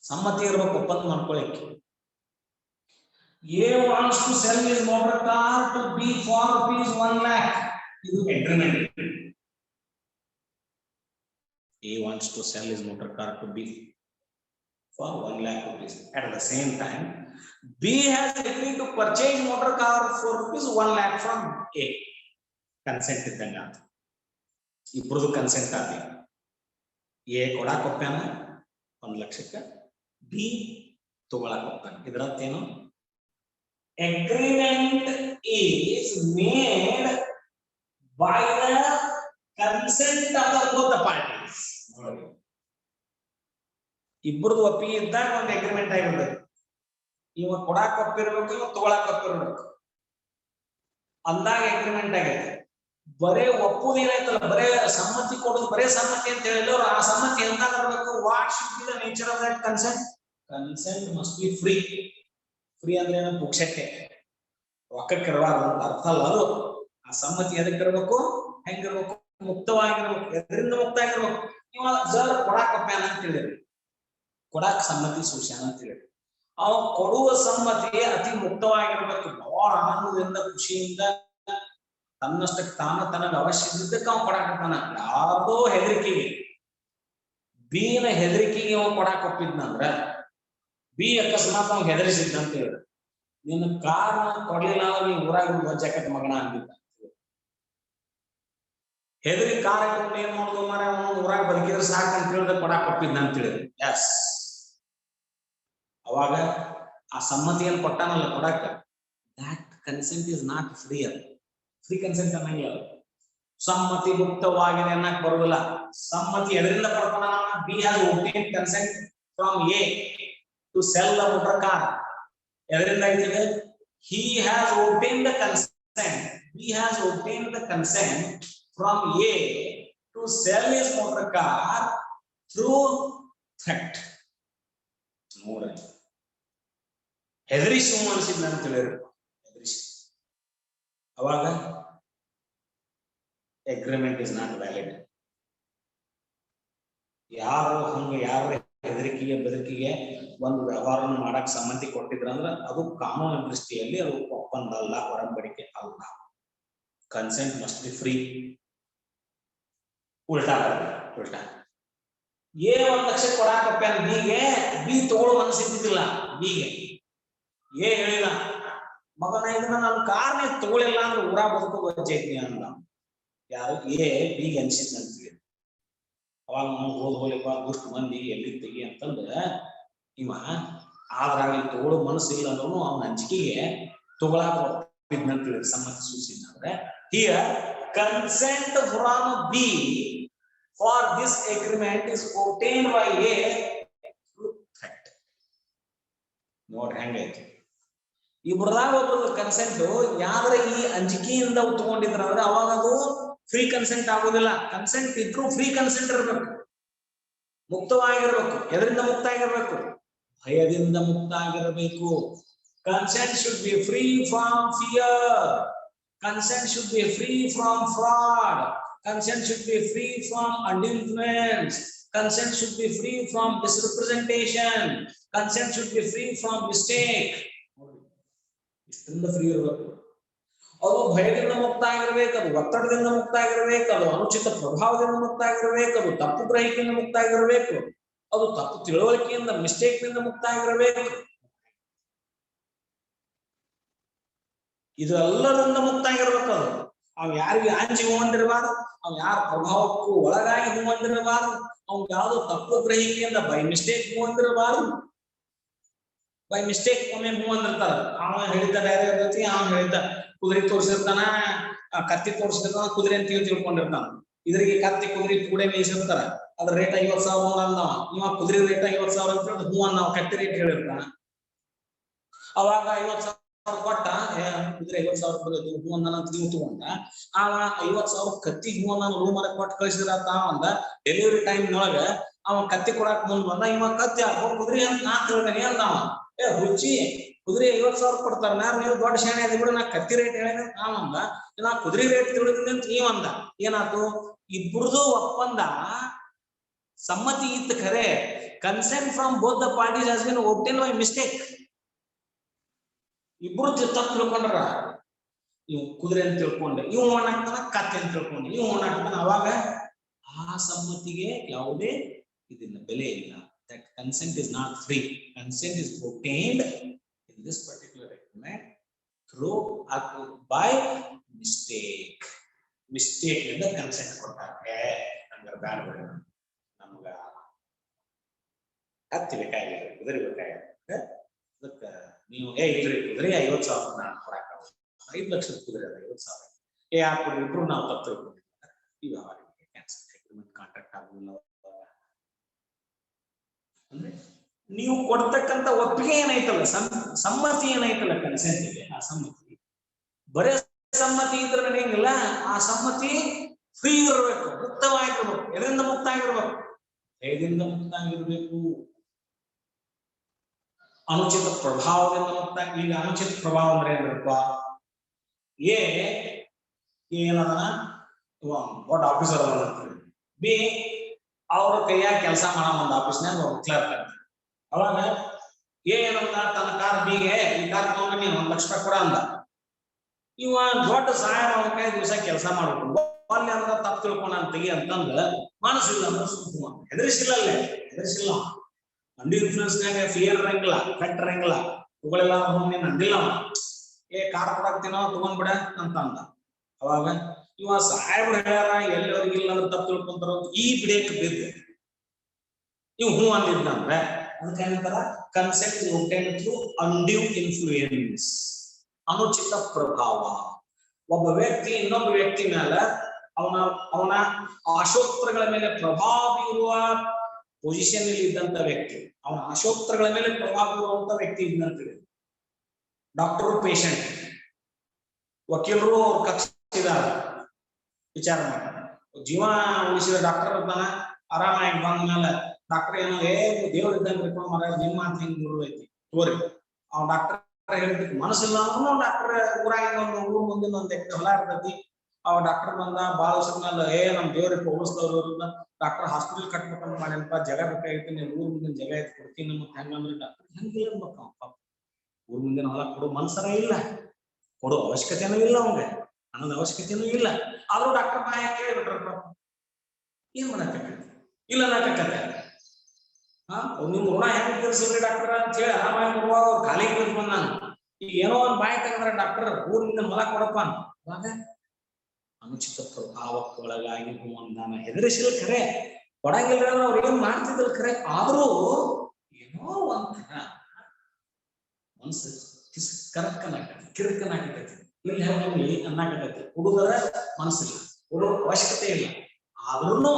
ಸಮ್ಮತಿ ಇರ್ಬೇಕು ಒಪ್ಪಂದ ಮಾಡ್ಕೊಳ್ಳಿಕ್ಕೆ. A wants to sell his motor car to be for ₹1 lakh. ಇದು agreement. A wants to sell his motor car to be for ₹1 lakh. At the same time, B has agreed to purchase motor car for ₹1 lakh from A. Consent ಇದ್ದಂಗ ಇಬ್ಬರದು consent ಆಗಿ A ಕೊಡಾಕ್ ಹೋಗ್ತಾನ 1 ಲಕ್ಷಕ್ಕೆ, B ತಗೊಳಕ್ ಹೋಗ್ತಾನೆ. ಇದರರ್ಥ ಏನು? Agreement is made by the consent of the both the parties. ಇಬ್ಬರದು ಒಪ್ಪಿಗೆ ಇದ್ದಾಗ ಒಂದು ಅಗ್ರಿಮೆಂಟ್ ಆಗಿರ್ತದೆ. ಇವ ಕೊಡಾಕ್ ಒಪ್ಪಿರ್ಬೇಕು, ಇವ ತಗೊಳಕ್ ಒಪ್ಪಿರ್ಬೇಕು ಅಂದಾಗ ಅಗ್ರಿಮೆಂಟ್ ಆಗೈತೆ. ಬರೇ ಒಪ್ಪುದು ಏನಾಯ್ತಲ್ಲ, ಬರೇ ಸಮ್ಮತಿ ಕೊಡುದು, ಬರೇ ಸಮ್ಮತಿ ಅಂತ ಹೇಳಿದ್ರು. ಆ ಸಮ್ಮತಿ ಎಂತ ಬರಬೇಕು? What should be the nature of that consent? Consent must be free. Free ಅಂದ್ರೆ ಏನು? ಪುಕ್ಷಕ್ಕೆ ರೊಕ್ಕಕ್ಕೆ ಇರಬಾರ್ದು ಅಂತ ಅರ್ಥ ಅಲ್ಲ ಅದು. ಆ ಸಮ್ಮತಿ ಎದಕ್ಕೆ ಇರಬೇಕು? ಹೆಂಗಿರ್ಬೇಕು? ಮುಕ್ತವಾಗಿರ್ಬೇಕು. ಎದರಿಂದ ಮುಕ್ತ ಆಗಿರ್ಬೇಕು? ಇವಾಗ ಜರ್ ಕೊಡಾಕ್ ಒಪ್ಪ್ಯಾನ ಅಂತ ಹೇಳಿರಿ, ಕೊಡಾಕ್ ಸಮ್ಮತಿ ಸೂಚ್ಯಾನ ಅಂತ ಹೇಳಿ, ಅವ ಕೊಡುವ ಸಮ್ಮತಿ ಅತಿ ಮುಕ್ತವಾಗಿರ್ಬೇಕು. ಬಹಳ ಆನಂದದಿಂದ, ಖುಷಿಯಿಂದ, ತನ್ನಷ್ಟಕ್ಕೆ ತನಗೆ ಅವಶ್ಯ ಇದ್ದಕ್ಕೆ ಅವ ಕೊಡಾಕತ್ತಾನ. ಯಾರ್ದೋ ಹೆದರಿಕೆಗೆ, ಬೀನ ಹೆದರಿಕೆಗೆ ಅವ ಕೊಡಾಕ್ ಒಪ್ಪಿದ್ನಂದ್ರ, ಬಿ ಅಕಸ್ಮಾತ್ ಅವ್ ಹೆದರಿಸಿದ್ದ ಅಂತ ಹೇಳಿ, ನಿನ್ನ ಕಾರಣ ಕೊಡ್ಲಿಲ್ಲ ಅಂದ್ರೆ ನೀ ಊರಾಗ ವಜ್ಜಾಕತ್ ಮಗನ ಅಂದಿದ್ದ. ಹೆದರಿ ಕಾರ್ ಹಾಕೊಂಡು ಏನ್ ಮಾಡುದು ಮಾರ, ಅವನು ಊರಾಗ ಬದುಕಿದ್ರೆ ಸಾಕು ಅಂತ ಹೇಳಿದ್ರೆ ಕೊಡಾಕ್ ಒಪ್ಪಿದ್ನ ಅಂತ ಹೇಳಿದ್ರು. ಎಸ್, ಅವಾಗ ಆ ಸಮ್ಮತಿಯನ್ನು ಕೊಟ್ಟಾನಲ್ಲ ಕೊಡಾಕ, that consent is not free. Free consent ಅನ್ನಂಗಿಲ್ಲ. ಸಮ್ಮತಿ ಮುಕ್ತವಾಗಿದೆ ಅನ್ನಕ್ ಬರುದಿಲ್ಲ. ಸಮ್ಮತಿ ಎದರಿಂದ ಕೊಡ್ತಾನ? B has obtained consent from A to sell the motor car. ಎದರಿಂದ ಆಯ್ತಿದೆ? He has obtained the consent. B has obtained the consent from A to sell his motor car through threat. ನೋಡ್ರಿ, ಹೆದರಿಸಿ ಅನಿಸಿದ್ನ ಅಂತ ಹೇಳಿದ್ರು. ಹೆದರಿಸಿ, ಅವಾಗ ಅಗ್ರಿಮೆಂಟ್ ಇಸ್ ನಾಟ್ ವ್ಯಾಲಿಡ್. ಯಾರು ಹೆದರಿಕೆಗೆ ಬೆದರಿಕೆಗೆ ಒಂದು ವ್ಯವಹಾರ ಮಾಡಕ್ ಸಮ್ಮತಿ ಕೊಟ್ಟಿದ್ರಂದ್ರ ಅದು ಕಾನೂನಿನ ದೃಷ್ಟಿಯಲ್ಲಿ ಅದು ಒಪ್ಪಂದ ಅಲ್ಲ, ಒಡಂಬಡಿಕೆ ಅಲ್ಲ. Consent must be free. ಉಲ್ಟಾ ಎ 1 ಲಕ್ಷ ಕೊಡಾಕ ಒಪ್ಪ್ಯಾನ ಬಿಗೆ, ಬಿ ತಗೊಳ್ಳೋ ಮನಸ್ಸಿದ್ದಿಲ್ಲ ಬಿಗೆ. ಎ ಹೇಳಿದ, ಮಗನ ಇದನ್ನ ನನ್ನ ಕಾರ್ನೇ ತಗೊಳಿಲ್ಲ ಅಂದ್ರೆ ಊರ ಬದುಕೋ ವಜ್ಜೈತಿ ಅಂದ. ಯಾರು? ಎ ಬಿಗೆ ಅನ್ಸಿದ್ನಂತೀವಿ. ಅವಾಗ ನಾವು ಹೋಗ್ಲಿಪ್ಪ ದುಷ್ಟ ಮಂದಿ ಎಲ್ಲಿ ತೆಗಿ ಅಂತಂದ್ರ ಇವ ಆದ್ರಾಗಲಿ ತಗೊಳ್ಳೋ ಮನಸ್ಸು ಇಲ್ಲ ಅಂದ್ರೂ ಅವನ ಅಂಜಿಕೆಗೆ ತಗೊಳಾಕ ಒಪ್ಪಿದ್ನಂತೀವಿ, ಸಮ್ಮತಿ ಸೂಚಿಸಿದ್ರೆ. Here consent from B for this agreement is obtained by A through threat. ನೋಡ್ರಿ ಹೆಂಗೈತಿ. ಇಬ್ರದಾಗ ಒಬ್ಬರು ಕನ್ಸೆಂಟ್ ಯಾವ್ದ್ರ ಈ ಅಂಜಿಕೆಯಿಂದ ಉತ್ಕೊಂಡಿದ್ರ ಅಂದ್ರೆ ಅವಾಗ ಅದು ಫ್ರೀ ಕನ್ಸೆಂಟ್ ಆಗೋದಿಲ್ಲ. ಕನ್ಸೆಂಟ್ ಇದ್ರೂ ಫ್ರೀ ಕನ್ಸೆಂಟ್ ಇರ್ಬೇಕು, ಮುಕ್ತವಾಗಿರ್ಬೇಕು. ಎದರಿಂದ ಮುಕ್ತ ಆಗಿರ್ಬೇಕು? ಭಯದಿಂದ ಮುಕ್ತ ಆಗಿರಬೇಕು. Consent should be free from fear. Consent should be free from fraud. Consent should be free from undue influence. Consent should be free from misrepresentation. Consent should be free from mistake. ಇಷ್ಟರಿಂದ free ಇರಬೇಕು. ಅದು ಭಯದಿಂದ ಮುಕ್ತ ಆಗಿರ್ಬೇಕು, ಅದು ಒತ್ತಡದಿಂದ ಮುಕ್ತ ಆಗಿರ್ಬೇಕು, ಅದು ಅನುಚಿತ ಪ್ರಭಾವದಿಂದ ಮುಕ್ತ ಆಗಿರ್ಬೇಕು, ಅದು ತಪ್ಪು ಗ್ರಹಿಕೆಯಿಂದ ಮುಕ್ತ ಆಗಿರ್ಬೇಕು, ಅದು ತಪ್ಪು ತಿಳುವಳಿಕೆಯಿಂದ ಮಿಸ್ಟೇಕ್ ನಿಂದ ಮುಕ್ತ ಆಗಿರಬೇಕು. ಇದೆಲ್ಲರಿಂದ ಮುಕ್ತ ಆಗಿರ್ಬೇಕು. ಅದು ಅವ್ ಯಾರಿಗೆ ಅಂಜಿ ಹೂವಂದಿರಬಾರ್ದು, ಅವ್ ಯಾರ ಪ್ರಭಾವಕ್ಕೂ ಒಳಗಾಗಿ ಹೂವಂದಿರಬಾರ್ದು, ಅವ್ನ್ ಯಾವ್ದು ತಪ್ಪು ಗ್ರಹಿಕೆಯಿಂದ ಬೈ ಮಿಸ್ಟೇಕ್ ಹೂವಂದಿರಬಾರ್ದು. ಬೈ ಮಿಸ್ಟೇಕ್ ಒಮ್ಮೆ ಹೂವಂದಿರ್ತಾರ. ಅವ ಹೇಳಿದ್ದ ಬೇರೆ ಇರ್ತೈತಿ, ಅವ್ನು ಹೇಳಿದ್ದ ಕುದುರೆ ತೋರಿಸಿರ್ತಾನ, ಕತ್ತಿ ತೋರಿಸಿರ್ತಾನ, ಕುದುರೆ ಅಂತ ತಿಳ್ಕೊಂಡಿರ್ತಾನ. ಇದ್ರಿಗೆ ಕತ್ತಿ ಕುದುರೆ ಕೂಡೆ ಮೇಯಿಸಿರ್ತಾರ, ಅದ್ರ ರೇಟ್ 50,000 ಅಂದವ. ಇವ ಕುದುರೆ ರೇಟ್ 50,000 ಅಂತ ಹೇಳಿ ಹೂ ಅಂದ, ಕತ್ತಿ ರೇಟ್ ಹೇಳಿರ್ತಾನ. ಅವಾಗ 50,000 ಕೊಟ್ಟ, ಕುದುರೆ 50,000 ಬರ್ತೈತಿ ಹೂ ಅಂದ ನೀವು ತಗೊಂಡ. ಅವ 50,000 ಕತ್ತಿ ಹೂ ಅಂದ ರೂಮ್ ಅನ್ನ ಕೊಟ್ಟು ಕಳಿಸಿದ್ರ ಅಂದ. ಡೆಲಿವರಿ ಟೈಮ್ ನೊಳಗ ಅವ ಕತ್ತಿ ಕೊಡಾಕ್ ಮುಂದ್ ಬಂದ. ಇವ ಕತ್ತಿ ಹಾಕೋ ಕುದುರೆ ಅಂತ ನಾ ತಿಳ್ದೇನಿ ಅಂದವ. ಹುಚ್ಚಿ, ಕುದುರೆ 50,000 ಕೊಡ್ತಾರ, ನೀವು ದೊಡ್ಡ ಶಾಣೆ ಅದ ಬಿಡು, ನಾ ಕತ್ತಿ ರೇಟ್ ಹೇಳಿದ ಅಂದ. ನಾ ಕುದುರೆ ರೇಟ್ ತಿಳಿದಿದ್ದೆ ಅಂತ ನೀವ್ ಅಂದ. ಏನಾಯ್ತು? ಇಬ್ರದು ಒಪ್ಪಂದ ಸಮ್ಮತಿ ಇತ್ತು ಖರೆ, consent from both the parties has been obtained by mistake. ಇಬ್ರು ತಪ್ಪು ತಿಳ್ಕೊಂಡ್ರ. ಇವ್ ಕುದುರೆ ಅಂತ ತಿಳ್ಕೊಂಡೆ, ಇವ್ ಓಣಾಕ್ತಾನ ಕತ್ತೆ ಅಂತ ತಿಳ್ಕೊಂಡೆ, ಇವ್ ಓಣಾಕ್ತಾನ. ಅವಾಗ ಆ ಸಮ್ಮತಿಗೆ ಯಾವುದೇ ಇದನ್ನ ಬೆಲೆ ಇಲ್ಲ. That consent is not free. Consent is obtained in this particular agreement through by mistake. Mistake ಇಂದ ಕನ್ಸೆಂಟ್ ಕೊಟ್ಟಾರೆ. ಹಂಗಾರೆ ಬ್ಯಾಡ ಬಿಡ, ನಮ್ಗ ಹತ್ತಿ ಬೇಕಾಗಿಲ್ಲ, ಕುದುರೆ ಬೇಕಾಗಿಲ್ಲ. ಅದಕ್ಕ ನೀವು ಇಲ್ರಿ ಕುದುರೆ 50,000 ನಾನು ಕೊಡಾಕ 5 ಲಕ್ಷದ ಕುದುರೆ ಅದ 50,000 ಯಾಕೆ ಇಬ್ರು ನಾವು ತಪ್ಪು ತಿಳ್ಕೊಂಡಿಲ್ಲ. ಈ ವ್ಯವಹಾರಕ್ಕೆ ಕ್ಯಾನ್ಸಲ್, ಅಗ್ರಿಮೆಂಟ್ ಕಾಂಟ್ರಾಕ್ಟ್ ಆಗುದಿಲ್ಲ ಅಂದ್ರೆ ನೀವು ಕೊಡ್ತಕ್ಕಂತ ಒಪ್ಪಿಗೆ ಏನೈತಲ್ಲ ಸಮ್ಮತಿ ಏನೈತಲ್ಲ ಕನ್ಸೆಂಟ್ಗೆ ಆ ಸಮ್ಮತಿ ಬರೇ ಸಮ್ಮತಿ ಇದ್ರೆ ನಡೆಯಂಗಿಲ್ಲ. ಆ ಸಮ್ಮತಿ ಫ್ರೀ ಇರಬೇಕು, ಮುಕ್ತವಾಗಿರ್ಬೇಕು. ಎದರಿಂದ ಮುಕ್ತ ಆಗಿರ್ಬೇಕು? ಭಯದಿಂದ ಮುಕ್ತ ಆಗಿರ್ಬೇಕು, ಅನುಚಿತ ಪ್ರಭಾವದಿಂದ ಮುಕ್ತ. ಈಗ ಅನುಚಿತ ಪ್ರಭಾವ ಅಂದ್ರೆ ಏನ್ರಪ್ಪ? ಏನದನ ದೊಡ್ಡ ಆಫೀಸರ್ ಅದ, ಬಿ ಅವ್ರ ಕೈಯಾಗ ಕೆಲಸ ಮಾಡೋ ಒಂದು ಆಫೀಸ್ನಾಗ ಕ್ಲರ್ಕ್ ಅಂತ. ಅವಾಗ ಏನಂದ ತನ್ನ ಕಾರ್ ಬಿಗೆ ಈ ಕಾರ್ ತಗೊಂಡ ನೀನು 1 ಲಕ್ಷ ರೂಪಾಯಿ ಕೊಡ ಅಂದ. ಇವ ದೊಡ್ಡ ಸಾಹೇಬ್ ಅವನ ಕೈ ದಿವಸ ಕೆಲಸ ಮಾಡ್ಕೊಂಡು ಅಲ್ಲಿ ಅಂದ್ರ ತಪ್ಪು ತಿಳ್ಕೊಂಡ ತೆಗಿ ಅಂತಂದ ಮನಸ್ಸಿಲ್ಲ ಅಂದ್ರೆ ಸುಮ್ಮ ಹೆದರಿಸಿಲ್ಲ. ಹೆದರಿಸಿಲ್ಲ, ಅಂಡಿ ಇನ್ಫ್ಲೂಯೆನ್ಸ್ನಾಗ ಫಿಯರ್ ಇರಂಗಿಲ್ಲ, ಕಟ್ ಇರಂಗಿಲ್ಲ. ತಗೊಳ್ಳಿಲ್ಲ ನೀನ್ ಅಂದಿಲ್ಲ, ಕಾರ್ ಕೊಡಾಕ್ತೀನೋ ತಗೊಂಡ್ಬಿಡ ಅಂತ ಅಂದ. ಅವಾಗ ಇವ ಸಾಹೇಬ್ರು ಹೇಳ್ಯಾರ ಎಲ್ಲರಿಗಿಲ್ಲ ಅಂದ್ರೆ ತಪ್ಪು ತಿಳ್ಕೊಂತಾರ ಈ ಬಿಡೇಕ್ ಬಿದ್ದ ಇವ್ ಹೂ ಅಂದಿದ್ನಂದ್ರೆ ಅದಕ್ಕೆ ಏನಂತಾರ? Consent is obtained through undue influence, ಅನುಚಿತ ಪ್ರಭಾವ. ಒಬ್ಬ ವ್ಯಕ್ತಿ ಇನ್ನೊಬ್ಬ ವ್ಯಕ್ತಿ ಮೇಲೆ ಅವನ ಆಶೋತ್ತರಗಳ ಮೇಲೆ ಪ್ರಭಾವ ಬೀರುವ ಪೊಸಿಷನ್ ಅಲ್ಲಿ ಇದ್ದಂತ ವ್ಯಕ್ತಿ, ಅವನ ಆಶೋತ್ತರಗಳ ಮೇಲೆ ಪ್ರಭಾವ ಬೀರುವಂತ ವ್ಯಕ್ತಿ ಇದ್ದಂತ. ಡಾಕ್ಟರ್ ಪೇಷಂಟ್, ವಕೀಲರು ಅವ್ರ ಕಕ್ಷಿದಾರ ವಿಚಾರ ಮಾಡ್ತಾರೆ. ಜೀವ ಉಳಿಸಿದ ಡಾಕ್ಟರ್ ಇರ್ತಾನ, ಆರಾಮಾಗಿ ಬಂದ ಮೇಲೆ ಡಾಕ್ಟರ್ ಏನೋ ದೇವ್ರ ಇದ್ದಂಗೆ ಇಟ್ಕೊಂಡ್ ಮರ ನಿಮ್ಮ ಮಾತು ಹಿಂಗ್ ಗುರು ಐತಿ ತೋರಿ. ಅವ್ ಡಾಕ್ಟರ್ ಹೇಳಿದ್ದಕ್ಕೆ ಮನಸ್ಸಿಲ್ಲ ಅಂದ್ರೂ ಡಾಕ್ಟರ್ ಊರಾಗ ಒಂದು ಊರ್ ಮುಂದಿನ ಒಂದ್ ಎಕರೆ ಹೊಲ ಇರ್ತೈತಿ. ಅವ್ ಡಾಕ್ಟರ್ ಬಂದ ಬಾಳ ವರ್ಷ ಮೇಲೆ ನಮ್ ದೇವ್ರಿಗೆ ಹೋಗಿಸ್ದವ್ರು ಡಾಕ್ಟರ್ ಹಾಸ್ಪಿಟಲ್ ಕಟ್ಬೇಕಂತ ಮಾಡಿಲ್ಪ, ಜಾಗ ಬೇಕಾಗಿತ್ತು, ನೀನ್ ಊರ್ ಮುಂದಿನ ಜಾಗ ಐತಿ ಕೊಡ್ತೀನಿ ಮತ್ತೆ ಹೆಂಗಂದ್ರೆ ಡಾಕ್ಟರ್ ಹೆಂಗೆ ಇರ್ಬೇಕು? ಊರ್ ಮುಂದಿನ ಹೊಲ ಕೊಡೋ ಮನ್ಸರ ಇಲ್ಲ, ಕೊಡೋ ಅವಶ್ಯಕತೆನೂ ಇಲ್ಲ, ಅವಂಗೆ ಅನ್ನೋದು ಅವಶ್ಯಕತೆನೂ ಇಲ್ಲ. ಆದ್ರೂ ಡಾಕ್ಟರ್ ಬಾಯ ಕೇಳಿಬಿಟ್ರಪ್ಪ, ಏನ್ ಮಾಡಕತ್ತೆ? ಇಲ್ಲ ನಾಕತ್ತೆ ನಿಮ್ ಋಣ ಹೆಂಗ್ ತೀರ್ಸಿದ್ರಿ ಡಾಕ್ಟರ್ ಅಂತ ಹೇಳಿ ಆರಾಮಾಗಿ ಬರುವಾಗ ಅವ್ರು ಖಾಲಿಗೆ ಬಂದ್ ನಾನು ಈಗ ಏನೋ ಒಂದ್ ಬಾಯಿ ತೆಗೆದ್ರೆ ಡಾಕ್ಟರ್ ಊರಿಂದ ಹೊಲ ಕೊಡಪ್ಪ ಅಂತ. ಅವಾಗ ಅನುಚಿತ ಪ್ರಭಾವಕ್ಕೆ ಒಳಗಾಗಿ ಒಂದಾನ ಹೆದರಿಸಿಲ್ ಖರೆ, ಕೊಡಂಗಿಲ್ಲ ಅವ್ರು ಏನ್ ಮಾಡ್ತಿದ್ರು ಖರೆ. ಆದ್ರೂ ಏನೋ ಒಂಥರ ಮನ್ಸು ಕಿರ್ಕನಾಕತೈತಿ, ಇಲ್ಲಿ ಹೇಳಿ ಅನ್ನಾಕತೈತಿ. ಹುಡುಗರ ಮನಸ್ಸಿಲ್ಲ, ಹುಡುಗ ಅವಶ್ಯಕತೆ ಇಲ್ಲ. ಆದ್ರೂ